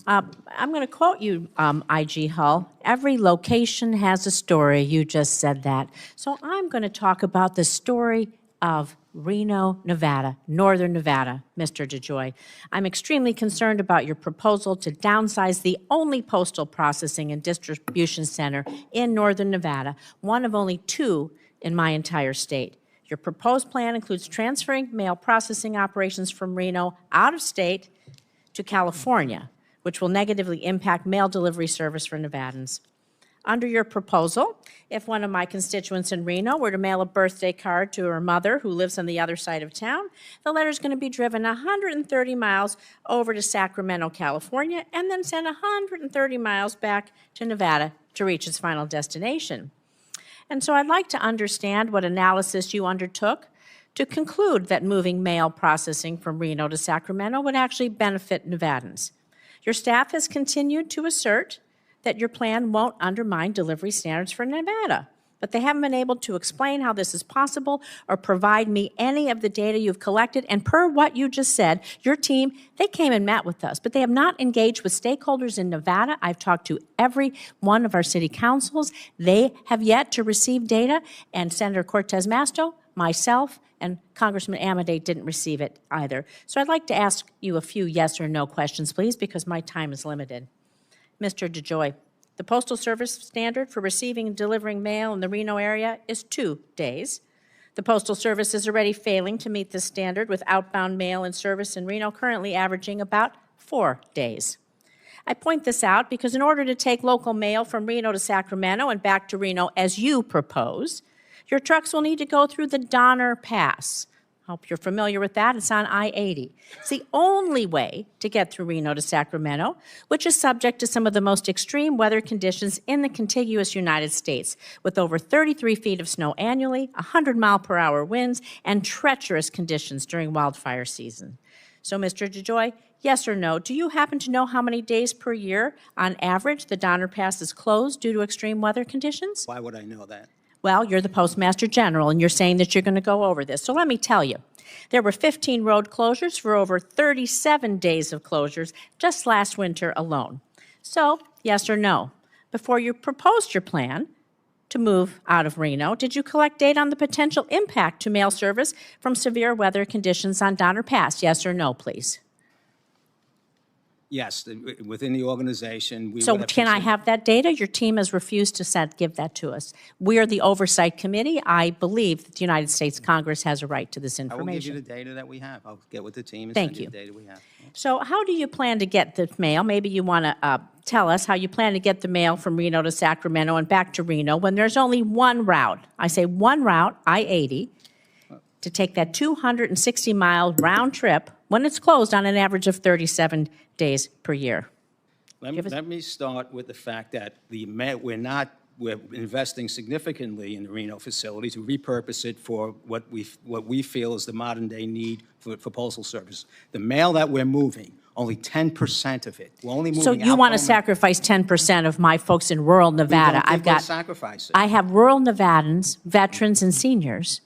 I'm going to quote you, IG Hull. Every location has a story. You just said that. So I'm going to talk about the story of Reno, Nevada, Northern Nevada, Mr. DeJoy. I'm extremely concerned about your proposal to downsize the only postal processing and distribution center in Northern Nevada, one of only 2 in my entire state. Your proposed plan includes transferring mail processing operations from Reno out of state to California, which will negatively impact mail delivery service for Nevadans. Under your proposal, if one of my constituents in Reno were to mail a birthday card to her mother who lives on the other side of town, the letter is going to be driven 130 miles over to Sacramento, California, and then sent 130 miles back to Nevada to reach its final destination. And so I'd like to understand what analysis you undertook to conclude that moving mail processing from Reno to Sacramento would actually benefit Nevadans. Your staff has continued to assert that your plan won't undermine delivery standards for Nevada, but they haven't been able to explain how this is possible or provide me any of the data you've collected. And per what you just said, your team, they came and met with us, but they have not engaged with stakeholders in Nevada. I've talked to every one of our city councils. They have yet to receive data, and Senator Cortez Masto, myself, and Congressman Amodei didn't receive it either. So I'd like to ask you a few yes or no questions, please, because my time is limited. Mr. DeJoy, the Postal Service standard for receiving and delivering mail in the Reno area is 2 days. The Postal Service is already failing to meet this standard, with outbound mail in service in Reno currently averaging about 4 days. I point this out because in order to take local mail from Reno to Sacramento and back to Reno as you propose, your trucks will need to go through the Donner Pass. I hope you're familiar with that. It's on I-80. It's the only way to get through Reno to Sacramento, which is subject to some of the most extreme weather conditions in the contiguous United States, with over 33 feet of snow annually, 100-mile-per-hour winds, and treacherous conditions during wildfire season. So, Mr. DeJoy, yes or no, do you happen to know how many days per year, on average, the Donner Pass is closed due to extreme weather conditions? Why would I know that? Well, you're the Postmaster General, and you're saying that you're going to go over this. So let me tell you, there were 15 road closures for over 37 days of closures just last winter alone. So, yes or no, before you proposed your plan to move out of Reno, did you collect data on the potential impact to mail service from severe weather conditions on Donner Pass? Yes or no, please. Yes, within the organization, we So would have can I considered- have that data? Your team has refused to give that to us. We are the Oversight Committee. I believe that the United States Congress has a right to this I will give you information. the data that we have. I'll get with the team and Thank send you you. the data we have. So how do you plan to get the mail? Maybe you want to tell us how you plan to get the mail from Reno to Sacramento and back to Reno when there's only one route. I say one route, I-80, to take that 260-mile round trip when it's closed on an average of 37 days per year. Let me start with the fact that we're investing significantly in the Reno facility to repurpose it for what we feel is the modern-day need for Postal Service. The mail that we're moving, only 10% of it. We're only moving So you want to outbound- sacrifice 10% of my folks in rural Nevada? We don't think we're sacrificing. I have rural Nevadans, veterans, and seniors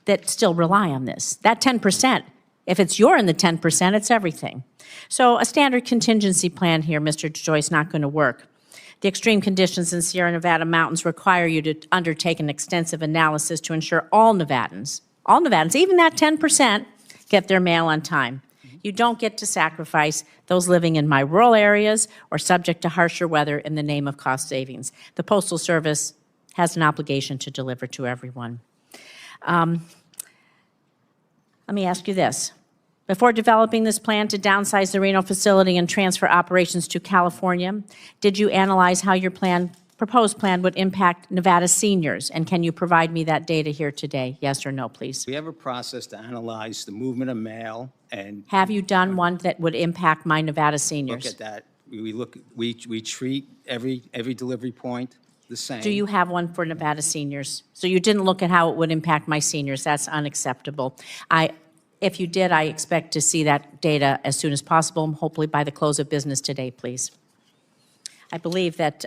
that still rely on this. That 10%, if it's you're in the 10%, it's everything. So a standard contingency plan here, Mr. DeJoy, is not going to work. The extreme conditions in Sierra Nevada mountains require you to undertake an extensive analysis to ensure all Nevadans, even that 10%, get their mail on time. You don't get to sacrifice those living in my rural areas or subject to harsher weather in the name of cost savings. The Postal Service has an obligation to deliver to everyone. Let me ask you this. Before developing this plan to downsize the Reno facility and transfer operations to California, did you analyze how your proposed plan would impact Nevada seniors? And can you provide me that data here today? Yes or no, please? We have a process to analyze the movement of mail and Have you done one that would impact my Nevada seniors? look at that. We treat every delivery point the same. Do you have one for Nevada seniors? So you didn't look at how it would impact my seniors. That's unacceptable. If you did, I expect to see that data as soon as possible, hopefully by the close of business today, please. I believe that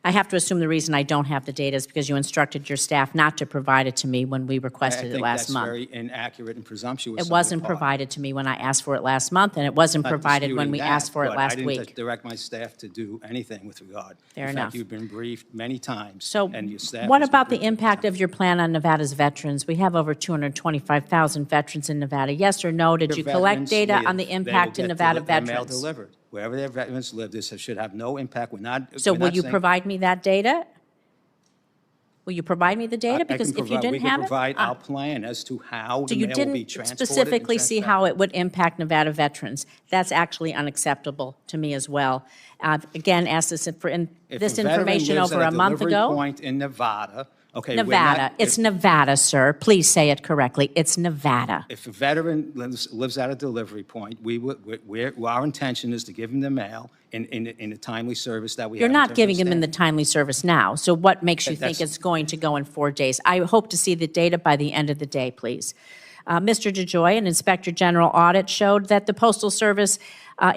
I have to assume the reason I don't have the data is because you instructed your staff not to provide it to me when we requested it last month. I think that's very inaccurate and presumptuous. It wasn't provided to me when I asked for it last month, and it wasn't provided when we asked for it last I week. didn't direct my staff to do anything with regard. Fair In enough. fact, you've been briefed many times. So and your staff what has been about the briefed. impact of your plan on Nevada's veterans? We have over 225,000 veterans in Nevada. Yes or no, did you collect Veterans data live, on the they will impact in get Nevada their mail veterans? delivered. Wherever their veterans live, this should have no impact. So we're will not you saying- provide me that data? Will you provide me the data? I Because can if you provide- didn't we can have it? provide our plan as to how So the you mail will be didn't transported. and specifically see transferred. how it would impact Nevada veterans. That's actually unacceptable to me as well. Again, asked this If this a veteran information lives over at a month delivery ago. point in Nevada, okay, we're Nevada. not- It's Nevada, sir. Please say it correctly. It's Nevada. If a veteran lives at a delivery point, our intention is to give him the mail in a timely service that we have. You're in not terms of giving them in the standard. timely service now. So what makes you think That's- it's going to go in 4 days? I hope to see the data by the end of the day, please. Mr. DeJoy, an Inspector General audit showed that the Postal Service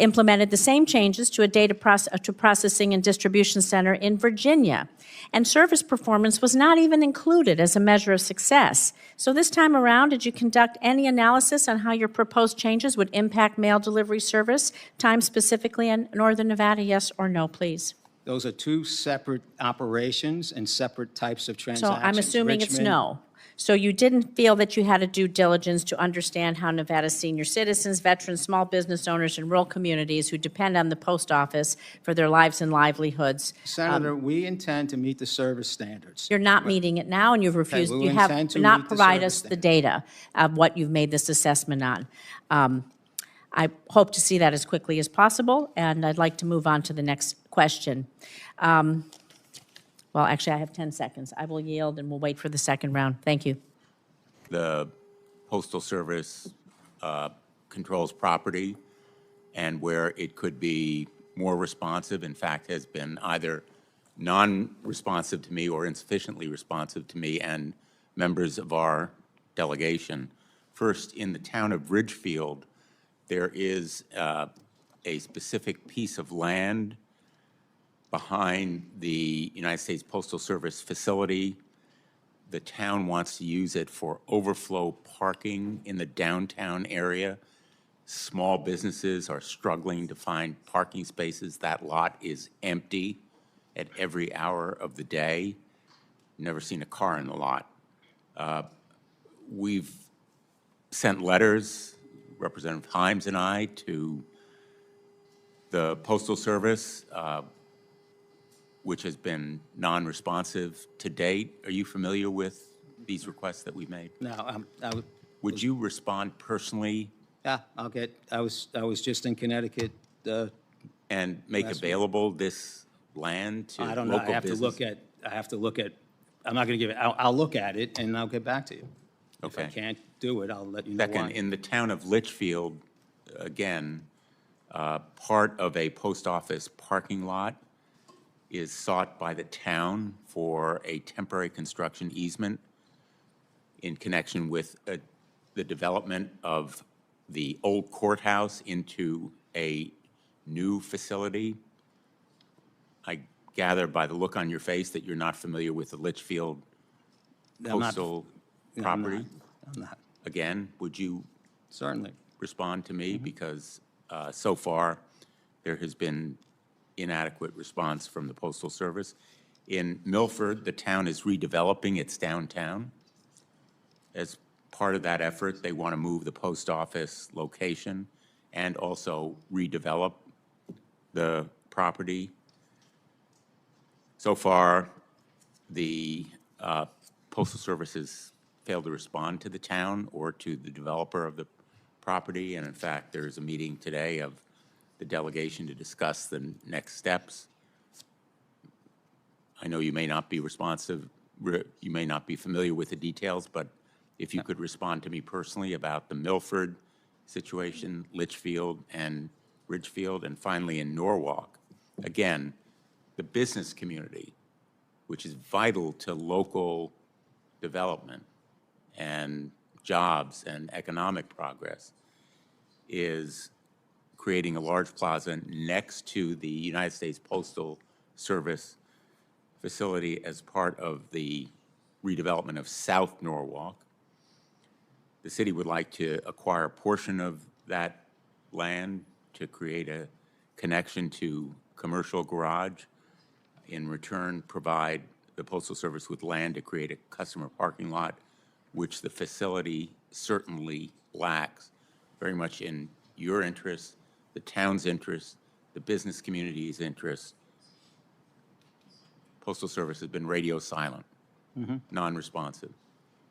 implemented the same changes to a data processing and distribution center in Virginia, and service performance was not even included as a measure of success. So this time around, did you conduct any analysis on how your proposed changes would impact mail delivery service, time specifically in Northern Nevada, yes or no, please? Those are two separate operations and separate types of So transactions. I'm assuming it's Richmond- no. So you didn't feel that you had a due diligence to understand how Nevada's senior citizens, veterans, small business owners, and rural communities who depend on the post office for their lives and livelihoods. Senator, we intend to meet the service standards. You're not meeting it now, and you've refused, we you have intend to not meet the provide service us the standards. data of what you've made this assessment on. I hope to see that as quickly as possible, and I'd like to move on to the next question. Well, actually, I have 10 seconds. I will yield, and we'll wait for the second round. Thank you. The Postal Service controls property, and where it could be more responsive, in fact, has been either non-responsive to me or insufficiently responsive to me and members of our delegation. First, in the town of Ridgefield, there is a specific piece of land behind the United States Postal Service facility. The town wants to use it for overflow parking in the downtown area. Small businesses are struggling to find parking spaces. That lot is empty at every hour of the day. Never seen a car in the lot. We've sent letters, Representative Himes and I, to The Postal Service, which has been non-responsive to date. Are you familiar with these requests that we've made? No, Would you respond personally yeah, I was just in Connecticut. and make Last week. available this land to I don't know, local I have to look business? at, I'm not going to give it, I'll look at it and I'll get back to you. If I Okay. can't do it, I'll let you know Second, why. in the town of Litchfield, again, part of a post office parking lot is sought by the town for a temporary construction easement in connection with the development of the old courthouse into a new facility. I gather by the look on your face that you're not familiar with the Litchfield I'm not- postal No, I'm property. not. I'm not, Again, would you certainly. respond to me? Because so far, there has been inadequate response from the Postal Service. In Milford, the town is redeveloping its downtown. As part of that effort, they want to move the post office location and also redevelop the property. So far, the Postal Service has failed to respond to the town or to the developer of the property, and in fact, there's a meeting today of the delegation to discuss the next steps. I know you may not be responsive, you may not be familiar with the details, but if you could respond to me personally about the Milford situation, Litchfield and Ridgefield, and finally in Norwalk. Again, the business community, which is vital to local development and jobs and economic progress, is creating a large plaza next to the United States Postal Service facility as part of the redevelopment of South Norwalk. The city would like to acquire a portion of that land to create a connection to commercial garage. In return, provide the Postal Service with land to create a customer parking lot, which the facility certainly lacks. Very much in your interest, the town's interest, the business community's interest. Postal Service has been radio silent, non-responsive.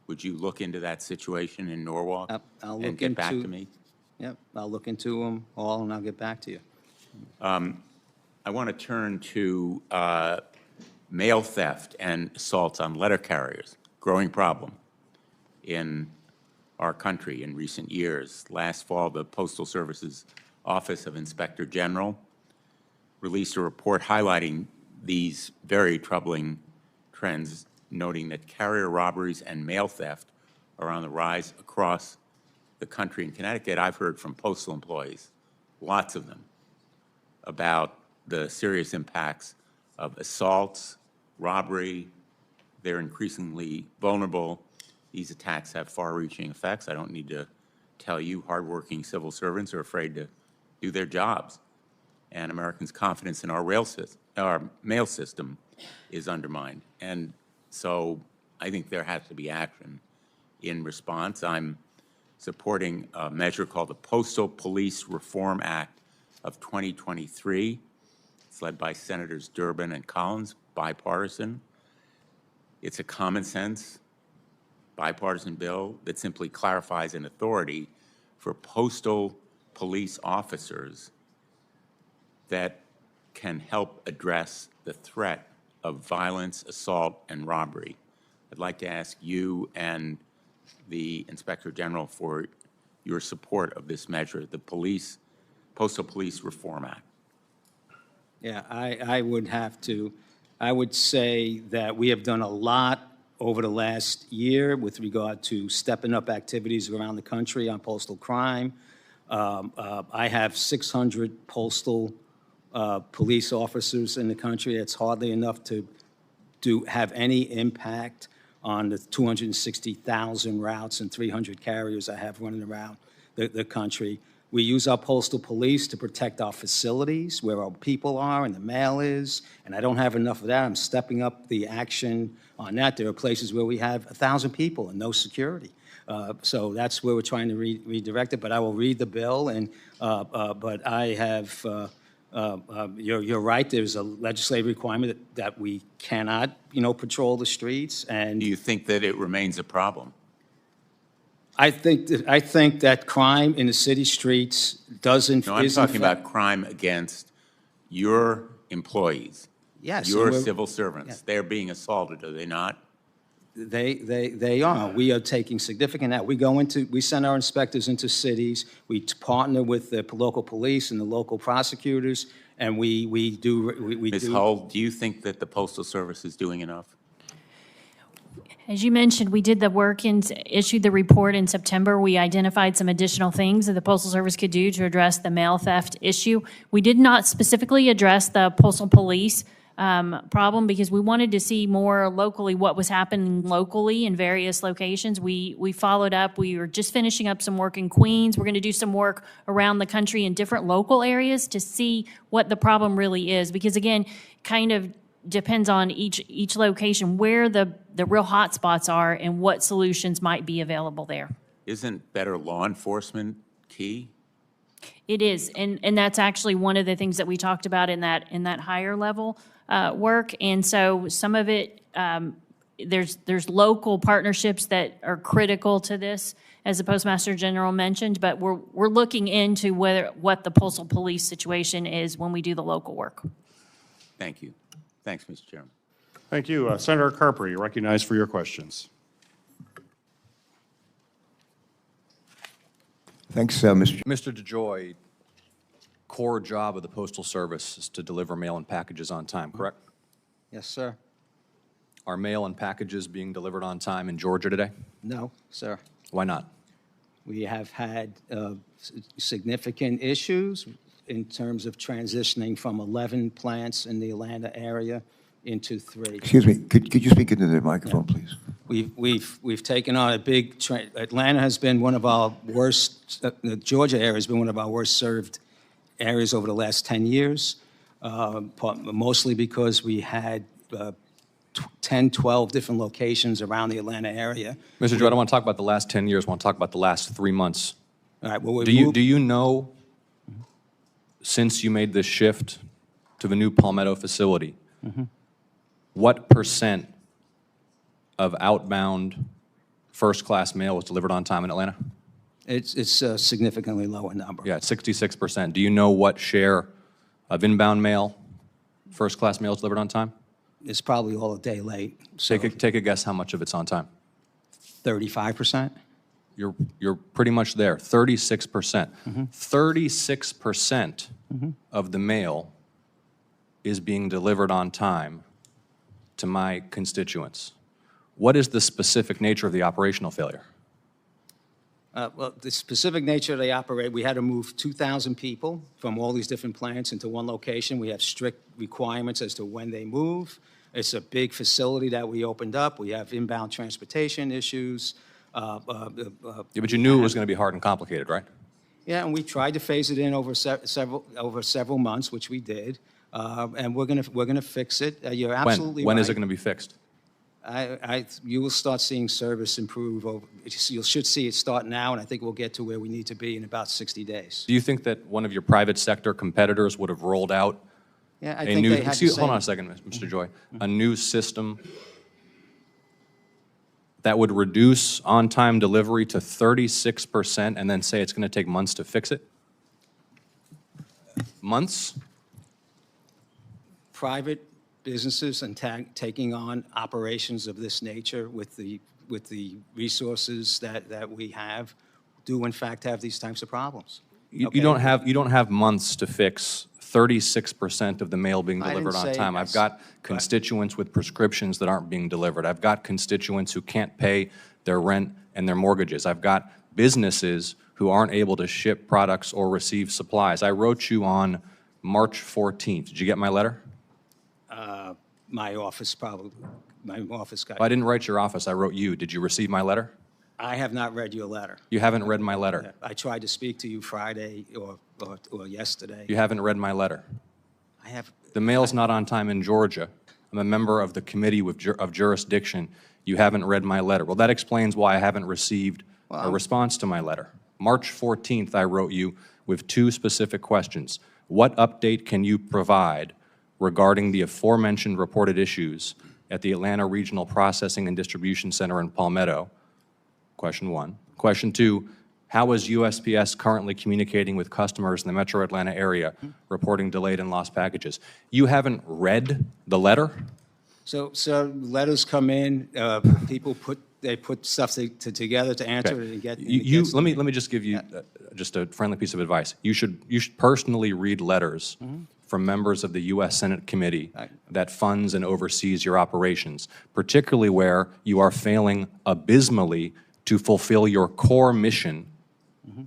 Would you look into that situation in Norwalk I'll and look get back into- to me? Yep, I'll look into them all and I'll get back to you. I want to turn to mail theft and assaults on letter carriers, growing problem in our country in recent years. Last fall, the Postal Service's Office of Inspector General released a report highlighting these very troubling trends, noting that carrier robberies and mail theft are on the rise across the country. In Connecticut, I've heard from postal employees, lots of them, about the serious impacts of assaults, robbery. They're increasingly vulnerable. These attacks have far-reaching effects. I don't need to tell you, hardworking civil servants are afraid to do their jobs. And Americans' confidence in our mail system is undermined. And so I think there has to be action in response. I'm supporting a measure called the Postal Police Reform Act of 2023. It's led by Senators Durbin and Collins, bipartisan. It's a common sense, bipartisan bill that simply clarifies an authority for postal police officers that can help address the threat of violence, assault, and robbery. I'd like to ask you and the Inspector General for your support of this measure, the Postal Police Reform Act. Yeah, I would say that we have done a lot over the last year with regard to stepping up activities around the country on postal crime. I have 600 postal police officers in the country. It's hardly enough to have any impact on the 260,000 routes and 300 carriers I have running around the country. We use our postal police to protect our facilities, where our people are and the mail is, and I don't have enough of that. I'm stepping up the action on that. There are places where we have 1,000 people and no security. So that's where we're trying to redirect it, but I will read the bill, and, but I have You're right, there's a legislative requirement that we cannot, patrol the streets, and Do you think that it remains a problem? I think that crime in the city streets doesn't. No, I'm is in talking fact- about crime against your employees. Yes, Your and we're- civil servants. They're being assaulted, are they not? They are. We are taking significant action. We send our inspectors into cities. We partner with the local police and the local prosecutors, and we do. Ms. Hull, do you think that the Postal Service is doing enough? As you mentioned, we did the work and issued the report in September. We identified some additional things that the Postal Service could do to address the mail theft issue. We did not specifically address the postal police problem because we wanted to see more locally what was happening locally in various locations. We followed up. We were just finishing up some work in Queens. We're going to do some work around the country in different local areas to see what the problem really is. Because again, kind of depends on each location where the real hot spots are and what solutions might be available there. Isn't better law enforcement key? It is, and that's actually one of the things that we talked about in that higher level work. And so some of it, there's local partnerships that are critical to this, as the Postmaster General mentioned. But we're looking into what the postal police situation is when we do the local work. Thank you. Thanks, Mr. Chairman. Thank you. Senator Carper, you're recognized for your questions. Thanks, Mr. Mr. DEJOY, core job of the Postal Service is to deliver mail and packages on time, correct? Yes, sir. Are mail and packages being delivered on time in Georgia today? No, sir. Why not? We have had significant issues in terms of transitioning from 11 plants in the Atlanta area into 3. Excuse me, could you speak into the microphone, please? We've taken on a big, Atlanta has been one of our worst, the Georgia area has been one of our worst served areas over the last 10 years, mostly because we had 10, 12 different locations around the Atlanta area. Mr. DEJOY, I don't want to talk about the last 10 years, I want to talk about the last 3 months. All right, well, Do you know, since you made this shift to the new Palmetto facility, what percent of outbound first-class mail was delivered on time in Atlanta? It's a significantly lower number. Yeah, 66%. Do you know what share of inbound mail, first-class mail is delivered on time? It's probably all a day late. So Take a guess how much of it's on time. 35%. You're pretty much there, 36%. 36% of the mail is being delivered on time to my constituents. What is the specific nature of the operational failure? Well, the specific nature of the operate, we had to move 2,000 people from all these different plants into one location. We have strict requirements as to when they move. It's a big facility that we opened up. We have inbound transportation issues. Yeah, but you knew it was going to be hard and complicated, right? Yeah, and we tried to phase it in over several months, which we did, and we're gonna fix it. You're absolutely right. When is it going to be fixed? You will start seeing service improve. You should see it start now, and I think we'll get to where we need to be in about 60 days. Do you think that one of your private sector competitors would have rolled out Yeah, I a think new, they had the hold on a same. second, Mr. Joy, a new system that would reduce on-time delivery to 36% and then say it's going to take months to fix it? Months? Private businesses and taking on operations of this nature with the resources that we have do in fact have these types of problems. You Okay. don't have months to fix 36% of the mail being I didn't delivered on say time. yes. I've got constituents with prescriptions that aren't being delivered. I've got constituents who can't pay their rent and their mortgages. I've got businesses who aren't able to ship products or receive supplies. I wrote you on March 14th. Did you get my letter? My office got. I didn't write your office. I wrote you. Did you receive my letter? I have not read your letter. You haven't read my letter. I tried to speak to you Friday or yesterday. You haven't read my letter. I have. The mail's not on time in Georgia. I'm a member of the Committee of Jurisdiction. You haven't read my letter. Well, that explains why I haven't received a response to my letter. March 14th, I wrote you with 2 specific questions. What update can you provide regarding the aforementioned reported issues at the Atlanta Regional Processing and Distribution Center in Palmetto? Question one. Question two, how is USPS currently communicating with customers in the metro Atlanta area reporting delayed and lost packages? You haven't read the letter? So letters come in, people put stuff together to answer it and get. Let me just give you just a friendly piece of advice. You should personally read letters from members of the U.S. Senate committee that funds and oversees your operations, particularly where you are failing abysmally to fulfill your core mission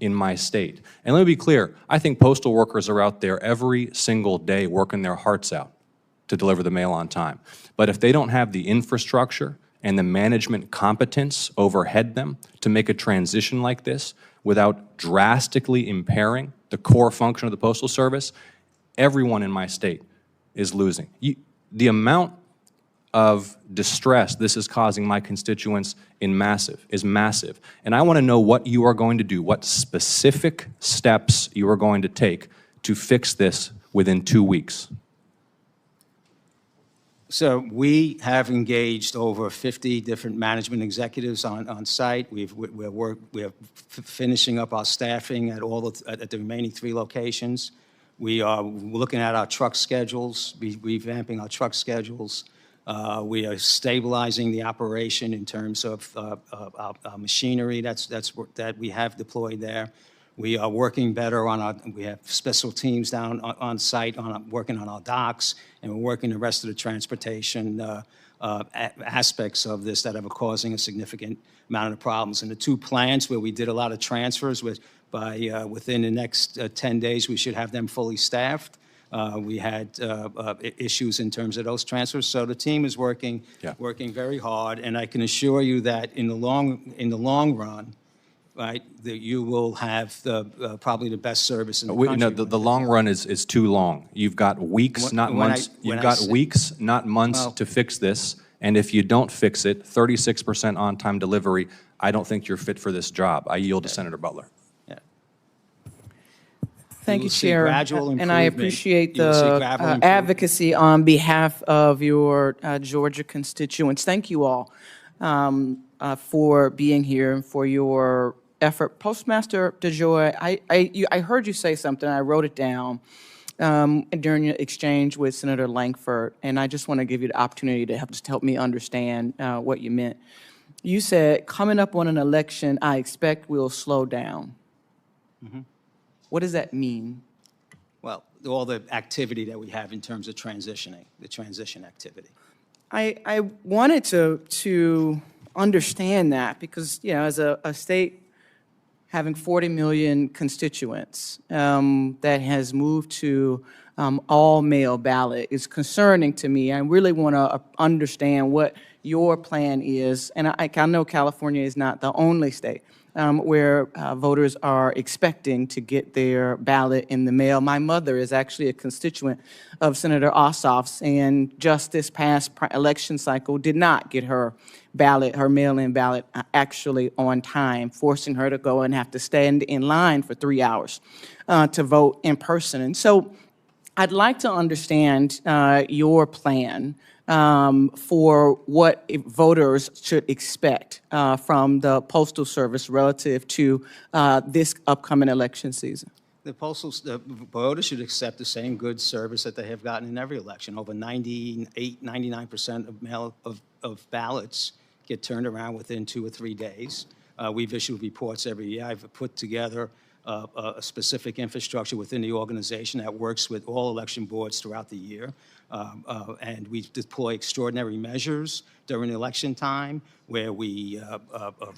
in my state. And let me be clear, I think postal workers are out there every single day working their hearts out to deliver the mail on time. But if they don't have the infrastructure and the management competence overhead them to make a transition like this without drastically impairing the core function of the Postal Service, everyone in my state is losing. The amount of distress this is causing my constituents is massive. And I want to know what you are going to do, what specific steps you are going to take to fix this within 2 weeks. So we have engaged over 50 different management executives on site. We're finishing up our staffing at at the remaining 3 locations. We are looking at our truck schedules, revamping our truck schedules. We are stabilizing the operation in terms of our machinery that we have deployed there. We are working better we have special teams down on site working on our docks, and we're working the rest of the transportation aspects of this that are causing a significant amount of problems. And the 2 plants where we did a lot of transfers, within the next 10 days, we should have them fully staffed. We had issues in terms of those transfers. So the team is working very hard, and I can assure you that in the long run, right, that you will have probably the best service in the country. No, the long run is too long. You've got weeks, not months. You've got weeks, not months to fix this. And if you don't fix it, 36% on-time delivery, I don't think you're fit for this job. I yield to Senator Butler. Thank you, see Chair. gradual And I improvement. appreciate You will see the gradual improvement. advocacy on behalf of your Georgia constituents. Thank you all for being here and for your effort. Postmaster DEJOY, I heard you say something. I wrote it down during your exchange with Senator Lankford, and I just want to give you the opportunity to help me understand what you meant. You said, coming up on an election, I expect we'll slow down. What does that mean? Well, all the activity that we have in terms of transitioning, the transition activity. I wanted to understand that because, you know, as a state having 40 million constituents that has moved to all-mail ballot is concerning to me. I really want to understand what your plan is. And I know California is not the only state where voters are expecting to get their ballot in the mail. My mother is actually a constituent of Senator Ossoff's, and just this past election cycle did not get her ballot, her mail-in ballot, actually on time, forcing her to go and have to stand in line for 3 hours to vote in person. And so I'd like to understand your plan for what voters should expect from the Postal Service relative to this upcoming election season. The voters should accept the same good service that they have gotten in every election. Over 98, 99% of ballots get turned around within 2 or 3 days. We've issued reports every year. I've put together a specific infrastructure within the organization that works with all election boards throughout the year. And we deploy extraordinary measures during election time where we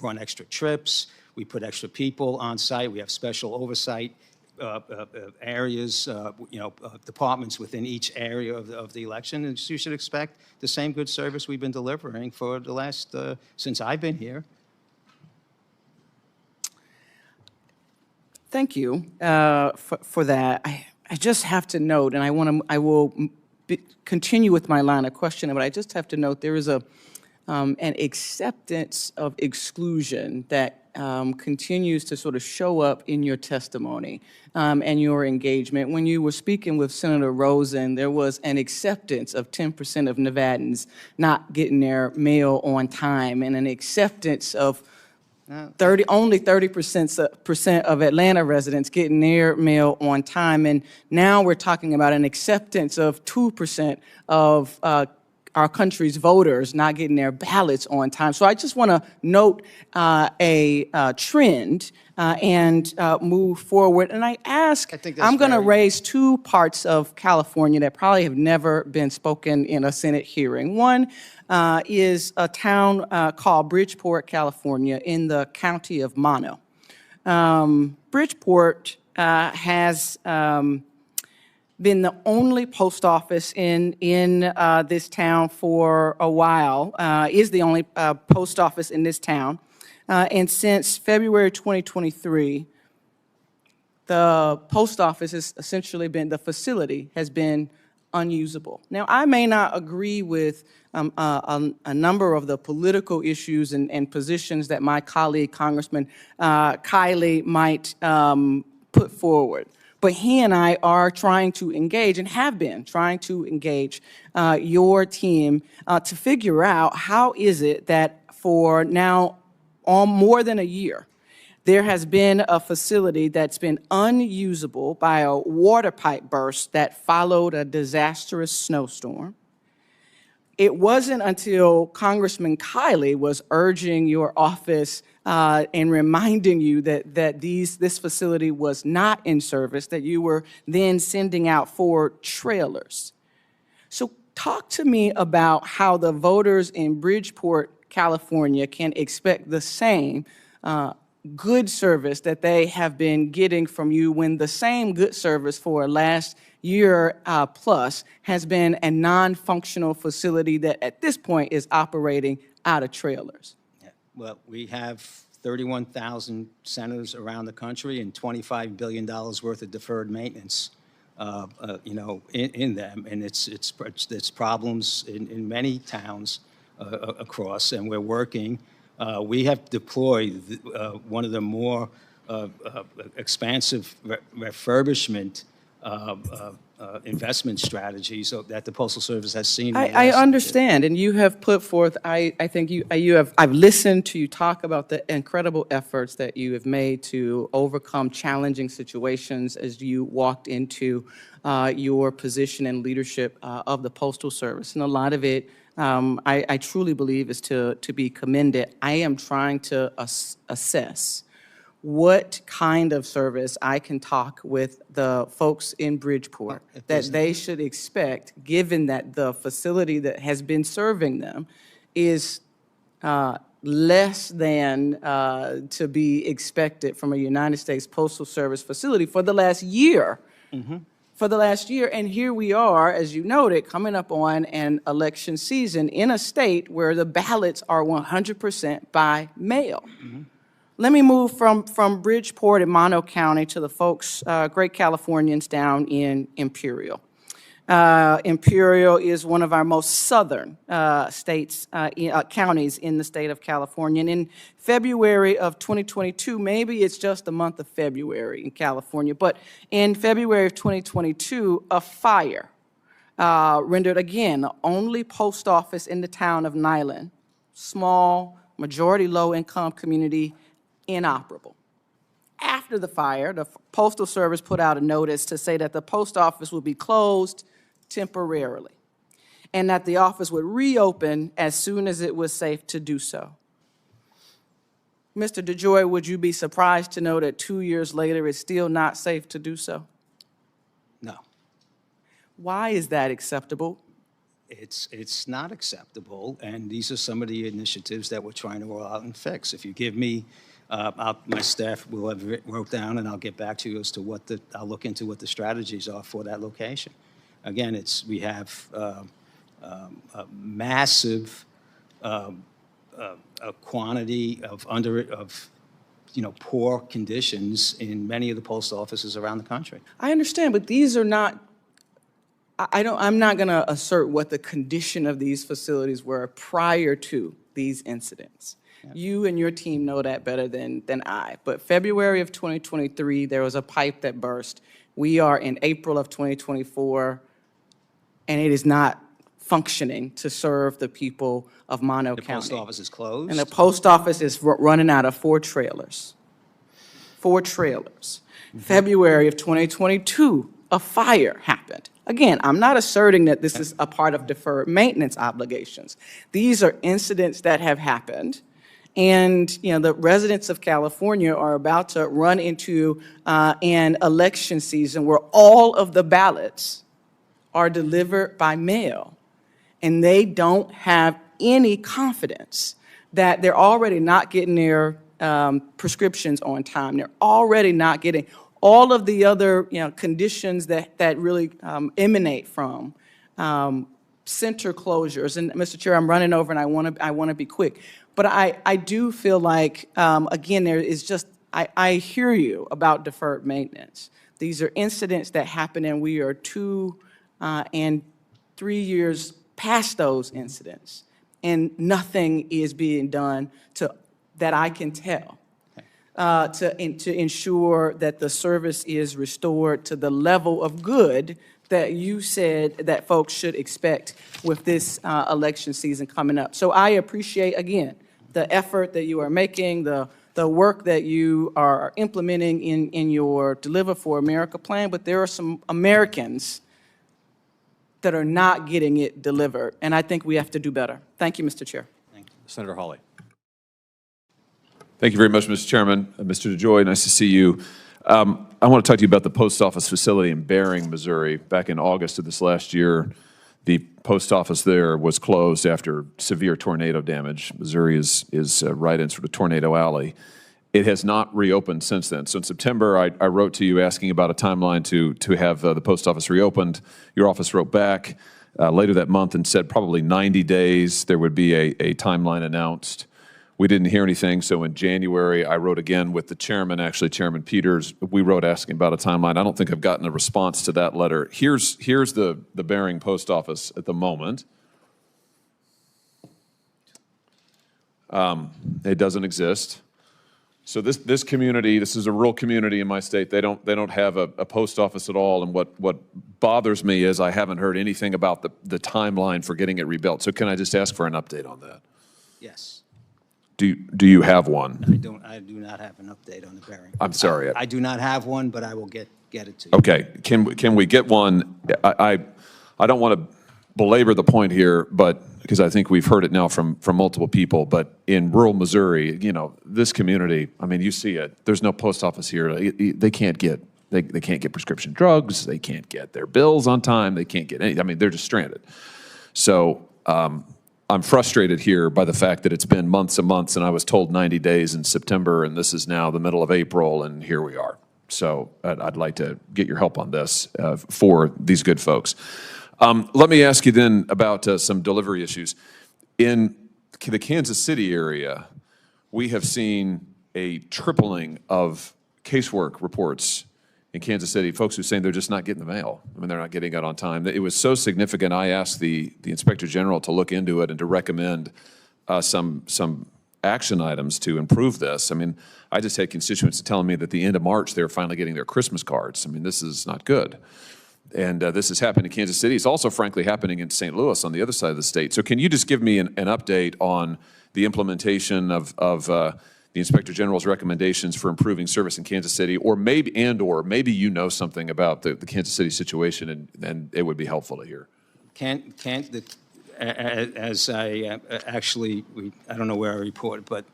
run extra trips, we put extra people on site, we have special oversight areas, departments within each area of the election. And you should expect the same good service we've been delivering for the last, since I've been here. Thank you for that. I just have to note, and I will continue with my line of questioning, but I just have to note there is an acceptance of exclusion that continues to sort of show up in your testimony and your engagement. When you were speaking with Senator Rosen, there was an acceptance of 10% of Nevadans not getting their mail on time, and an acceptance of only 30% of Atlanta residents getting their mail on time. And now we're talking about an acceptance of 2% of our country's voters not getting their ballots on time. So I just want to note a trend and move forward. And I ask, I'm going to raise two parts of California that probably have never been spoken in a Senate hearing. One is a town called Bridgeport, California, in the county of Mono. Bridgeport has been the only post office in this town for a while, is the only post office in this town. And since February 2023, the post office has essentially been, the facility has been unusable. Now, I may not agree with a number of the political issues and positions that my colleague, Congressman Kiley, might put forward. But he and I are trying to engage, and have been trying to engage your team to figure out how is it that for now more than a year, there has been a facility that's been unusable by a water pipe burst that followed a disastrous snowstorm. It wasn't until Congressman Kiley was urging your office and reminding you that this facility was not in service, that you were then sending out 4 trailers. So talk to me about how the voters in Bridgeport, California can expect the same good service that they have been getting from you, when the same good service for last year plus has been a non-functional facility that at this point is operating out of trailers. Yeah. Well, we have 31,000 centers around the country and $25 billion worth of deferred maintenance, in them, and it's problems in many towns across, and we're working. We have deployed one of the more expansive refurbishment investment strategies that the Postal Service has seen. I understand, and you have put forth, I think I've listened to you talk about the incredible efforts that you have made to overcome challenging situations as you walked into your position and leadership of the Postal Service. And a lot of it, I truly believe, is to be commended. I am trying to assess what kind of service I can talk with the folks in Bridgeport that they should expect, given that the facility that has been serving them is less than to be expected from a United States Postal Service facility for the last year. Mm-hmm. For the last year, and here we are, as you noted, coming up on an election season in a state where the ballots are 100% by mail. Mm-hmm. Let me move from Bridgeport and Mono County to the folks, great Californians down in Imperial. Imperial is one of our most southern counties in the state of California. And in February of 2022, maybe it's just the month of February in California, but in February of 2022, a fire rendered, again, the only post office in the town of Nyland, small, majority low-income community, inoperable. After the fire, the Postal Service put out a notice to say that the post office would be closed temporarily, and that the office would reopen as soon as it was safe to do so. Mr. DEJOY, would you be surprised to know that 2 years later it's still not safe to do so? No. Why is that acceptable? It's not acceptable, and these are some of the initiatives that we're trying to roll out and fix. If you give me, my staff will have wrote down, and I'll get back to you as to I'll look into what the strategies are for that location. Again, we have a massive quantity of poor conditions in many of the post offices around the country. I understand, but these are not. I'm not going to assert what the condition of these facilities were prior to these incidents. You and your team know that better than I. But February of 2023, there was a pipe that burst. We are in April of 2024, and it is not functioning to serve the people of Mono County. The post office is closed? And the post office is running out of 4 trailers. 4 trailers. February of 2022, a fire happened. Again, I'm not asserting that this is a part of deferred maintenance obligations. These are incidents that have happened. And, you know, the residents of California are about to run into an election season where all of the ballots are delivered by mail. And they don't have any confidence that they're already not getting their prescriptions on time. They're already not getting all of the other, you know, conditions that really emanate from center closures. And Mr. Chair, I'm running over and I want to be quick. But I do feel like, again, there is just, I hear you about deferred maintenance. These are incidents that happen, and we are 2 and 3 years past those incidents, and nothing is being done that I can tell to ensure that the service is restored to the level of good that you said that folks should expect with this election season coming up. So I appreciate, again, the effort that you are making, the work that you are implementing in your Deliver for America plan, but there are some Americans that are not getting it delivered, and I think we have to do better. Thank you, Mr. Chair. Thank you. Senator Hawley. Thank you very much, Mr. Chairman. Mr. DeJoy, nice to see you. I want to talk to you about the post office facility in Bering, Missouri. Back in August of this last year, the post office there was closed after severe tornado damage. Missouri is right in sort of tornado alley. It has not reopened since then. So in September, I wrote to you asking about a timeline to have the post office reopened. Your office wrote back later that month and said probably 90 days there would be a timeline announced. We didn't hear anything, so in January, I wrote again with the chairman, actually Chairman Peters. We wrote asking about a timeline. I don't think I've gotten a response to that letter. Here's the Bering post office at the moment. It doesn't exist. So this community, this is a rural community in my state. They don't have a post office at all. And what bothers me is I haven't heard anything about the timeline for getting it rebuilt. So can I just ask for an update on that? Yes. Do you have one? I do not have an update on the Bering. I'm sorry. I do not have one, but I will get it to you. Okay. Can we get one? I don't want to belabor the point here, but because I think we've heard it now from multiple people, but in rural Missouri, you know, this community, I mean, you see it. There's no post office here. They can't get prescription drugs. They can't get their bills on time. They can't get any. I mean, they're just stranded. So I'm frustrated here by the fact that it's been months and months, and I was told 90 days in September, and this is now the middle of April, and here we are. So I'd like to get your help on this for these good folks. Let me ask you then about some delivery issues. In the Kansas City area, we have seen a tripling of casework reports in Kansas City, folks who are saying they're just not getting the mail. I mean, they're not getting it on time. It was so significant, I asked the Inspector General to look into it and to recommend some action items to improve this. I mean, I just had constituents telling me that at the end of March, they were finally getting their Christmas cards. I mean, this is not good. And this has happened in Kansas City. It's also, frankly, happening in St. Louis on the other side of the state. So can you just give me an update on the implementation of the Inspector General's recommendations for improving service in Kansas City, or maybe you know something about the Kansas City situation, and it would be helpful to hear. As I I don't know where I reported, but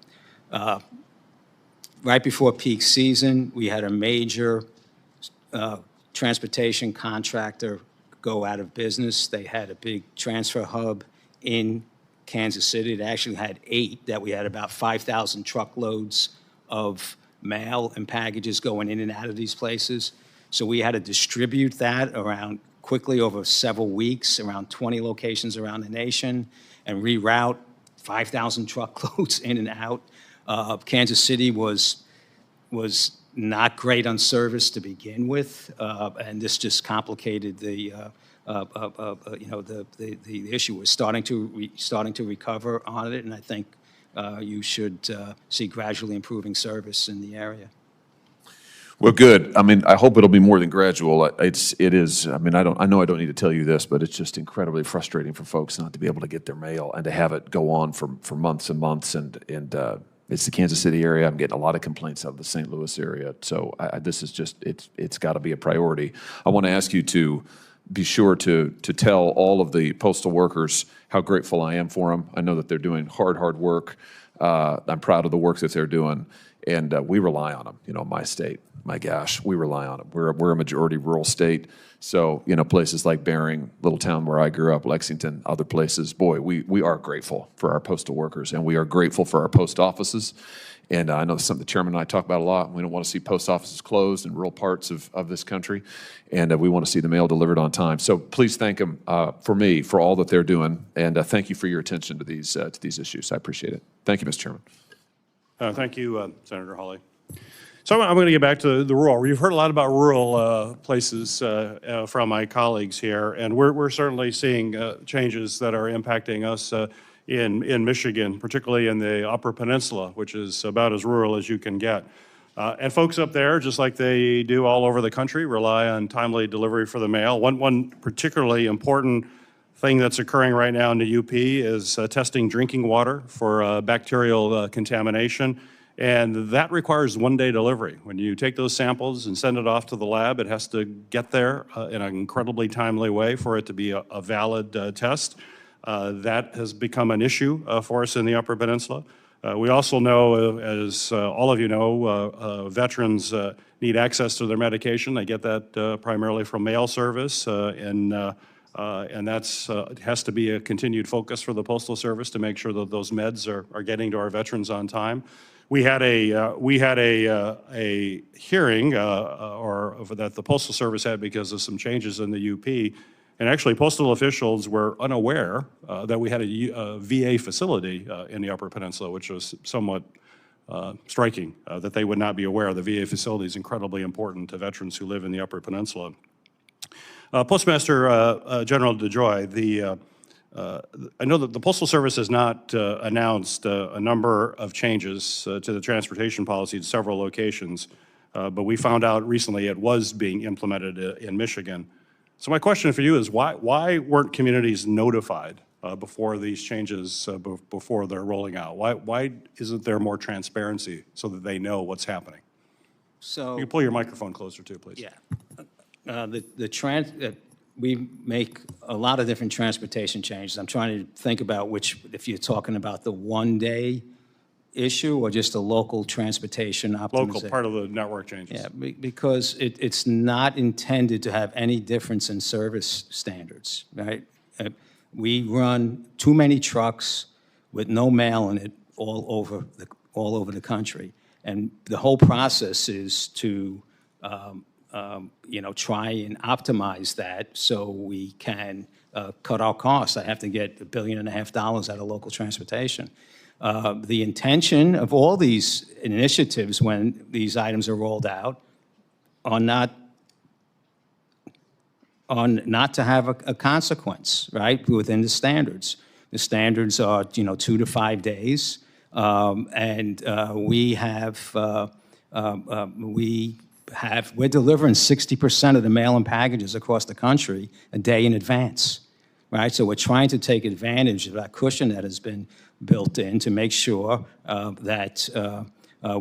right before peak season, we had a major transportation contractor go out of business. They had a big transfer hub in Kansas City. They actually had 8, that we had about 5,000 truckloads of mail and packages going in and out of these places. So we had to distribute that around quickly over several weeks, around 20 locations around the nation, and reroute 5,000 truckloads in and out. Kansas City was not great on service to begin with, and this just complicated the issue. We're starting to recover on it, and I think you should see gradually improving service in the area. Well, good. I mean, I hope it'll be more than gradual. It is. I mean, I know I don't need to tell you this, but it's just incredibly frustrating for folks not to be able to get their mail and to have it go on for months and months. And it's the Kansas City area. I'm getting a lot of complaints out of the St. Louis area. So this is just, it's got to be a priority. I want to ask you to be sure to tell all of the postal workers how grateful I am for them. I know that they're doing hard work. I'm proud of the work that they're doing. And we rely on them, you know, my state. My gosh, we rely on them. We're a majority rural state. So, you know, places like Bering, little town where I grew up, Lexington, other places, boy, we are grateful for our postal workers, and we are grateful for our post offices. And I know something the chairman and I talk about a lot. We don't want to see post offices closed in rural parts of this country, and we want to see the mail delivered on time. So please thank them for me, for all that they're doing, and thank you for your attention to these issues. I appreciate it. Thank you, Mr. Chairman. Thank you, Senator Hawley. So I'm going to get back to the rural. You've heard a lot about rural places from my colleagues here, and we're certainly seeing changes that are impacting us in Michigan, particularly in the Upper Peninsula, which is about as rural as you can get. And folks up there, just like they do all over the country, rely on timely delivery for the mail. One particularly important thing that's occurring right now in the UP is testing drinking water for bacterial contamination. And that requires one-day delivery. When you take those samples and send it off to the lab, it has to get there in an incredibly timely way for it to be a valid test. That has become an issue for us in the Upper Peninsula. We also know, as all of you know, veterans need access to their medication. They get that primarily from mail service, and that's has to be a continued focus for the Postal Service to make sure that those meds are getting to our veterans on time. We had a hearing that the Postal Service had because of some changes in the UP, and actually postal officials were unaware that we had a VA facility in the Upper Peninsula, which was somewhat striking that they would not be aware. The VA facility is incredibly important to veterans who live in the Upper Peninsula. Postmaster General DEJOY, I know that the Postal Service has not announced a number of changes to the transportation policy in several locations, but we found out recently it was being implemented in Michigan. So my question for you is why weren't communities notified before these changes, before they're rolling out? Why isn't there more transparency so that they know what's happening? So You can pull your microphone closer too, please. yeah, we make a lot of different transportation changes. I'm trying to think about if you're talking about the one-day issue or just a local transportation optimization. Local, part of the network changes. Yeah, because it's not intended to have any difference in service standards, right? We run too many trucks with no mail in it all over the country, and the whole process is to try and optimize that so we can cut our costs. I have to get $1.5 billion out of local transportation. The intention of all these initiatives when these items are rolled out are not to have a consequence, right, within the standards. The standards are, 2 to 5 days, and we're delivering 60% of the mail and packages across the country a day in advance, right? So we're trying to take advantage of that cushion that has been built in to make sure that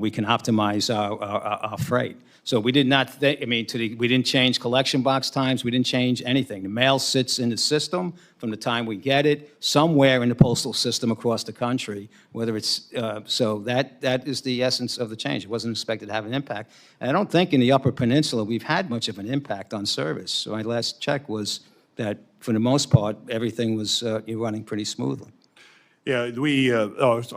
we can optimize our freight. So we did not we didn't change collection box times. We didn't change anything. The mail sits in the system from the time we get it, somewhere in the postal system across the country, whether it's, so that is the essence of the change. It wasn't expected to have an impact. And I don't think in the Upper Peninsula we've had much of an impact on service. So my last check was that for the most part, everything was running pretty smoothly. Yeah,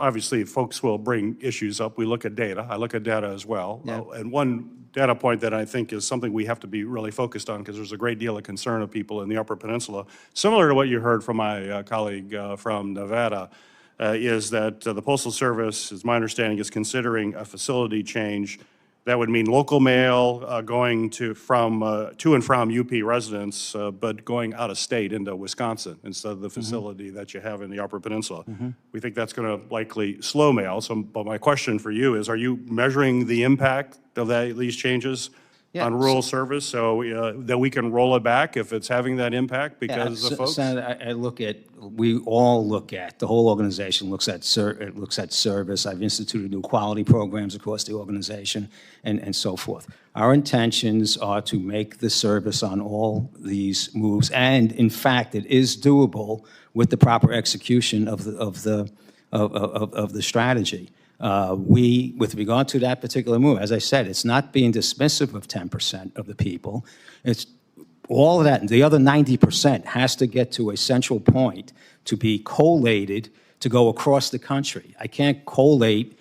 obviously folks will bring issues up. We look at data. I look at data as well. Yeah. And one data point that I think is something we have to be really focused on, because there's a great deal of concern of people in the Upper Peninsula, similar to what you heard from my colleague from Nevada, is that the Postal Service, as my understanding, is considering a facility change That would mean local mail going to and from UP residents, but going out of state into Wisconsin instead of the facility that you have in the Upper Peninsula. We think that's going to likely slow mail. So, but my question for you is, are you measuring the impact of these changes on rural service so that we can roll it back if it's having that impact because of folks? Senator, we all look at, the whole organization looks at service. I've instituted new quality programs across the organization and so forth. Our intentions are to make the service on all these moves, and in fact, it is doable with the proper execution of the strategy. With regard to that particular move, as I said, it's not being dismissive of 10% of the people. It's all of that, and the other 90% has to get to a central point to be collated to go across the country. I can't collate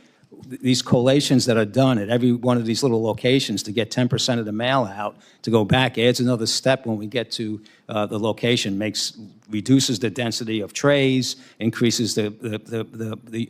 these collations that are done at every one of these little locations to get 10% of the mail out, to go back, adds another step when we get to the location, reduces the density of trays, increases the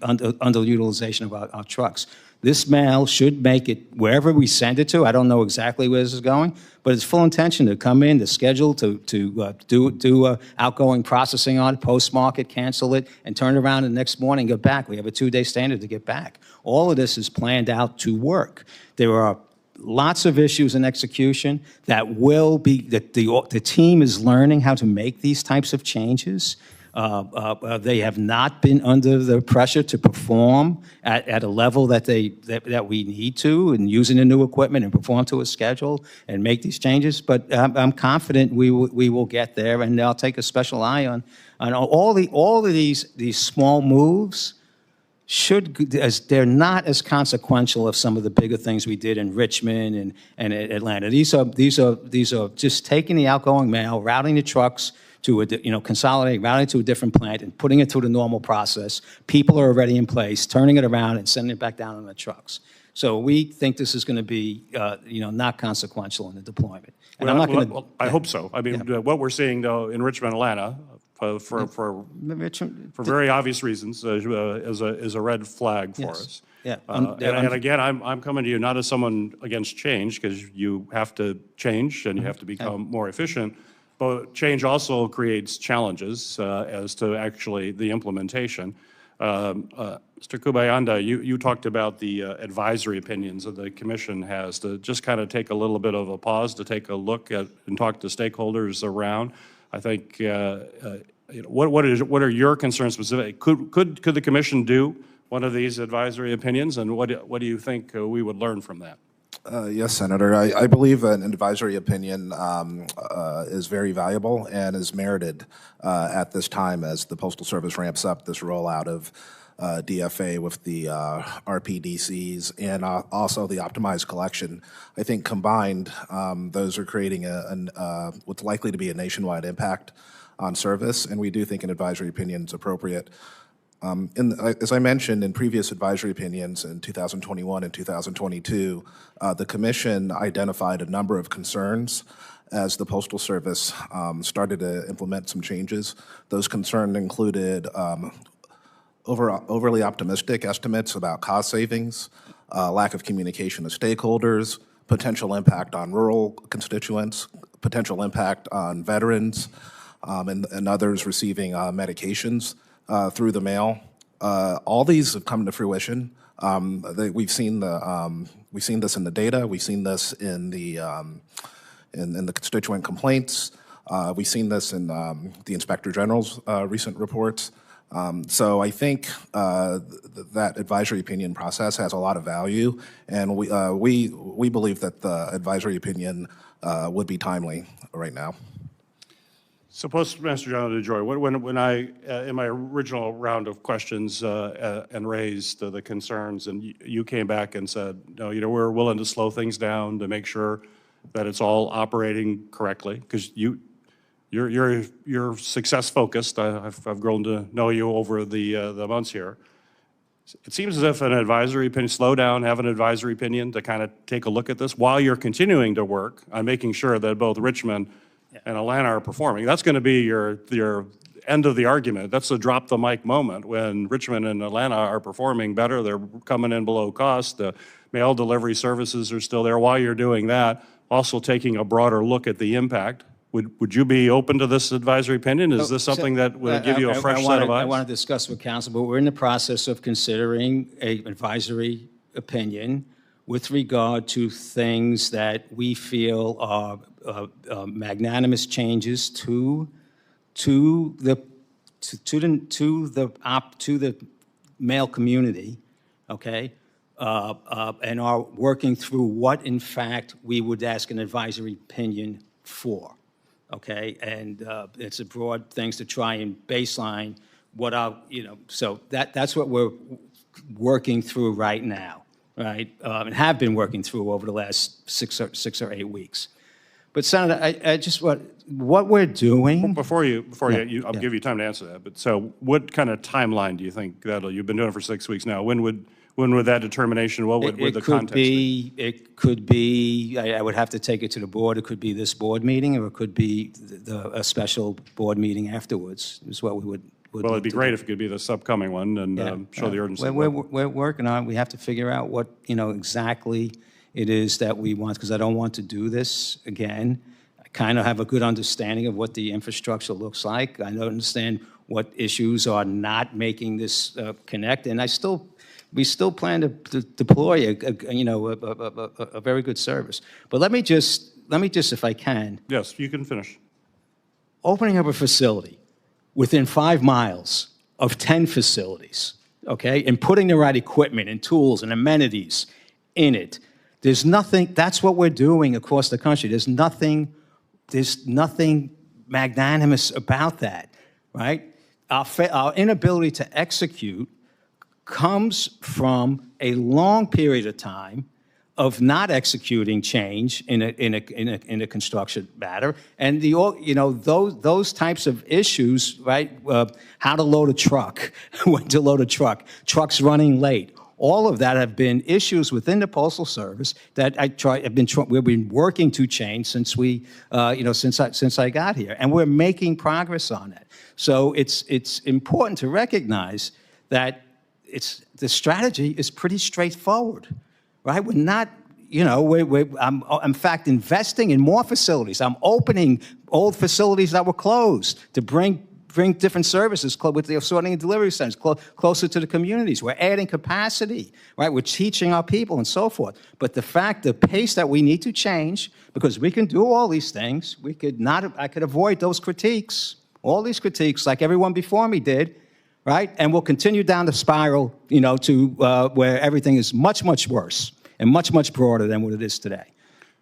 underutilization of our trucks. This mail should make it wherever we send it to. I don't know exactly where this is going, but it's full intention to come in, to schedule, to do outgoing processing on it, postmark it, cancel it, and turn it around the next morning, get back. We have a 2-day standard to get back. All of this is planned out to work. There are lots of issues in execution that will be, that the team is learning how to make these types of changes. They have not been under the pressure to perform at a level that we need to, and using the new equipment and perform to a schedule and make these changes. But I'm confident we will get there, and I'll take a special eye on all of these small moves. As they're not as consequential of some of the bigger things we did in Richmond and Atlanta. These are just taking the outgoing mail, routing the trucks to consolidating, routing to a different plant and putting it through the normal process. People are already in place, turning it around and sending it back down on the trucks. So we think this is going to be, not consequential in the deployment. And I'm not going to. I hope so. I mean, what we're seeing though in Richmond, Atlanta, for very obvious reasons, is a red flag for us. Yeah. And again, I'm coming to you not as someone against change, because you have to change and you have to become more efficient. But change also creates challenges as to actually the implementation. Mr. Kubayanda, you talked about the advisory opinions that the commission has, to just kind of take a little bit of a pause to take a look at and talk to stakeholders around. I think, what are your concerns specifically? Could the commission do one of these advisory opinions, and what do you think we would learn from that? Yes, Senator. I believe an advisory opinion is very valuable and is merited at this time as the Postal Service ramps up this rollout of DFA with the RPDCs and also the optimized collection. I think combined, those are creating what's likely to be a nationwide impact on service, and we do think an advisory opinion is appropriate. As I mentioned in previous advisory opinions in 2021 and 2022, the Commission identified a number of concerns as the Postal Service started to implement some changes. Those concerns included overly optimistic estimates about cost savings, lack of communication with stakeholders, potential impact on rural constituents, potential impact on veterans, and others receiving medications through the mail. All these have come to fruition. We've seen this in the data. We've seen this in the constituent complaints. We've seen this in the Inspector General's recent reports. So I think that advisory opinion process has a lot of value, and we believe that the advisory opinion would be timely right now. So Postmaster General DeJoy, when I, in my original round of questions and raised the concerns, and you came back and said, no, we're willing to slow things down to make sure that it's all operating correctly, because you're success focused. I've grown to know you over the months here. It seems as if an advisory opinion, slow down, have an advisory opinion to kind of take a look at this while you're continuing to work on making sure that both Richmond and Atlanta are performing. That's going to be your end of the argument. That's a drop the mic moment when Richmond and Atlanta are performing better. They're coming in below cost. The mail delivery services are still there. While you're doing that, also taking a broader look at the impact. Would you be open to this advisory opinion? Is this something that will give you a fresh set of eyes? I want to discuss with council, but we're in the process of considering an advisory opinion with regard to things that we feel are magnanimous changes to the male community, okay, and are working through what, in fact, we would ask an advisory opinion for, okay, and it's a broad things to try and baseline what our, so that's what we're working through right now. Right, and have been working through over the last six or 8 weeks. But Senator, I just what we're doing. Before I'll give you time to answer that. But so, what kind of timeline do you think you've been doing it for 6 weeks now? When would that determination? What would the context be? It could be. I would have to take it to the board. It could be this board meeting, or it could be a special board meeting afterwards. Is what we would. Well, it'd be great if it could be this upcoming one and show the urgency. We're working on it. We have to figure out what, exactly it is that we want, because I don't want to do this again. I kind of have a good understanding of what the infrastructure looks like. I don't understand what issues are not making this connect, and we still plan to deploy a very good service. But let me just, if I can. Yes, you can finish. Opening up a facility within 5 miles of 10 facilities, okay, and putting the right equipment and tools and amenities in it. There's nothing, that's what we're doing across the country. There's nothing magnanimous about that, right? Our inability to execute comes from a long period of time of not executing change in a construction matter, and those types of issues, right? How to load a truck, when to load a truck, trucks running late. All of that have been issues within the Postal Service that we've been working to change since since I got here, and we're making progress on that. So it's important to recognize that the strategy is pretty straightforward. Right? We're not, I'm in fact investing in more facilities. I'm opening old facilities that were closed to bring different services with the sorting and delivery centers closer to the communities. We're adding capacity, right? We're teaching our people and so forth. But the pace that we need to change, because we can do all these things, I could avoid those critiques, all these critiques like everyone before me did, right? And we'll continue down the spiral, to where everything is much, much worse and much, much broader than what it is today.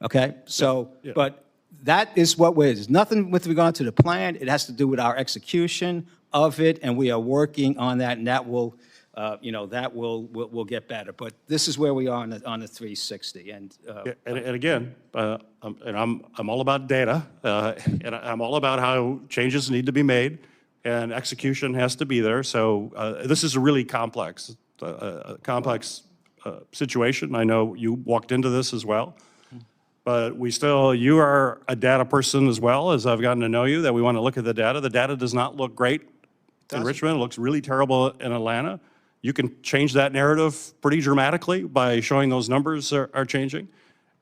Okay? So, yeah. But that is what there's nothing with regard to the plan. It has to do with our execution of it, and we are working on that, and that will, will get better. But this is where we are on the 360. And again, I'm all about data, and I'm all about how changes need to be made. And execution has to be there. So this is a really complex situation. I know you walked into this as well. But you are a data person as well, as I've gotten to know you, that we want to look at the data. The data does not look great in Richmond. It looks really terrible in Atlanta. You can change that narrative pretty dramatically by showing those numbers are changing.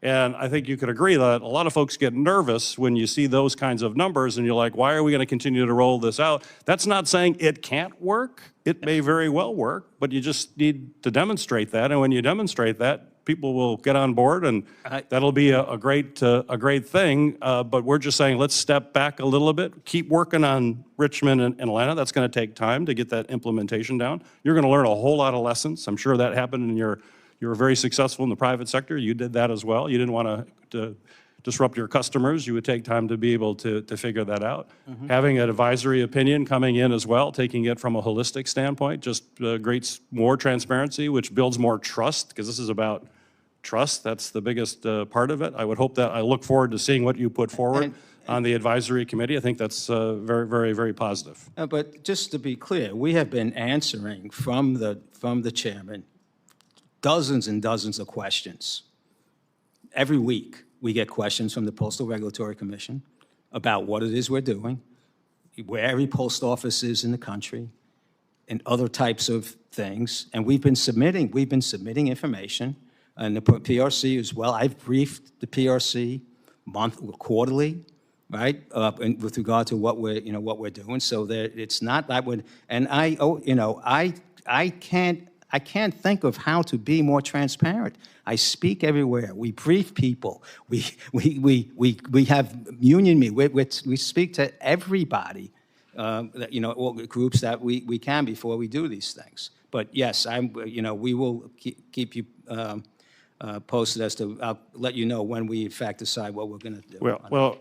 And I think you could agree that a lot of folks get nervous when you see those kinds of numbers and you're like, why are we going to continue to roll this out? That's not saying it can't work. It may very well work, but you just need to demonstrate that. And when you demonstrate that, people will get on board, and that'll be a great thing. But we're just saying, let's step back a little bit, keep working on Richmond and Atlanta. That's going to take time to get that implementation down. You're going to learn a whole lot of lessons. I'm sure that happened in you were very successful in the private sector. You did that as well. You didn't want to disrupt your customers. You would take time to be able to figure that out. Mm-hmm. Having an advisory opinion coming in as well, taking it from a holistic standpoint, just creates more transparency, which builds more trust, because this is about trust. That's the biggest part of it. I look forward to seeing what you put forward on the advisory committee. I think that's very, very, very positive. But just to be clear, we have been answering from the chairman dozens and dozens of questions. Every week, we get questions from the Postal Regulatory Commission about what it is we're doing, where every post office is in the country, and other types of things. And we've been submitting information, and the PRC as well. I've briefed the PRC quarterly, right, with regard to what we're doing. So that it's not that would, and I can't think of how to be more transparent. I speak everywhere. We brief people. We have union meetings. We speak to everybody. All the groups that we can before we do these things. But yes, we will keep you posted as to. I'll let you know when we in fact decide what we're going to do. Well.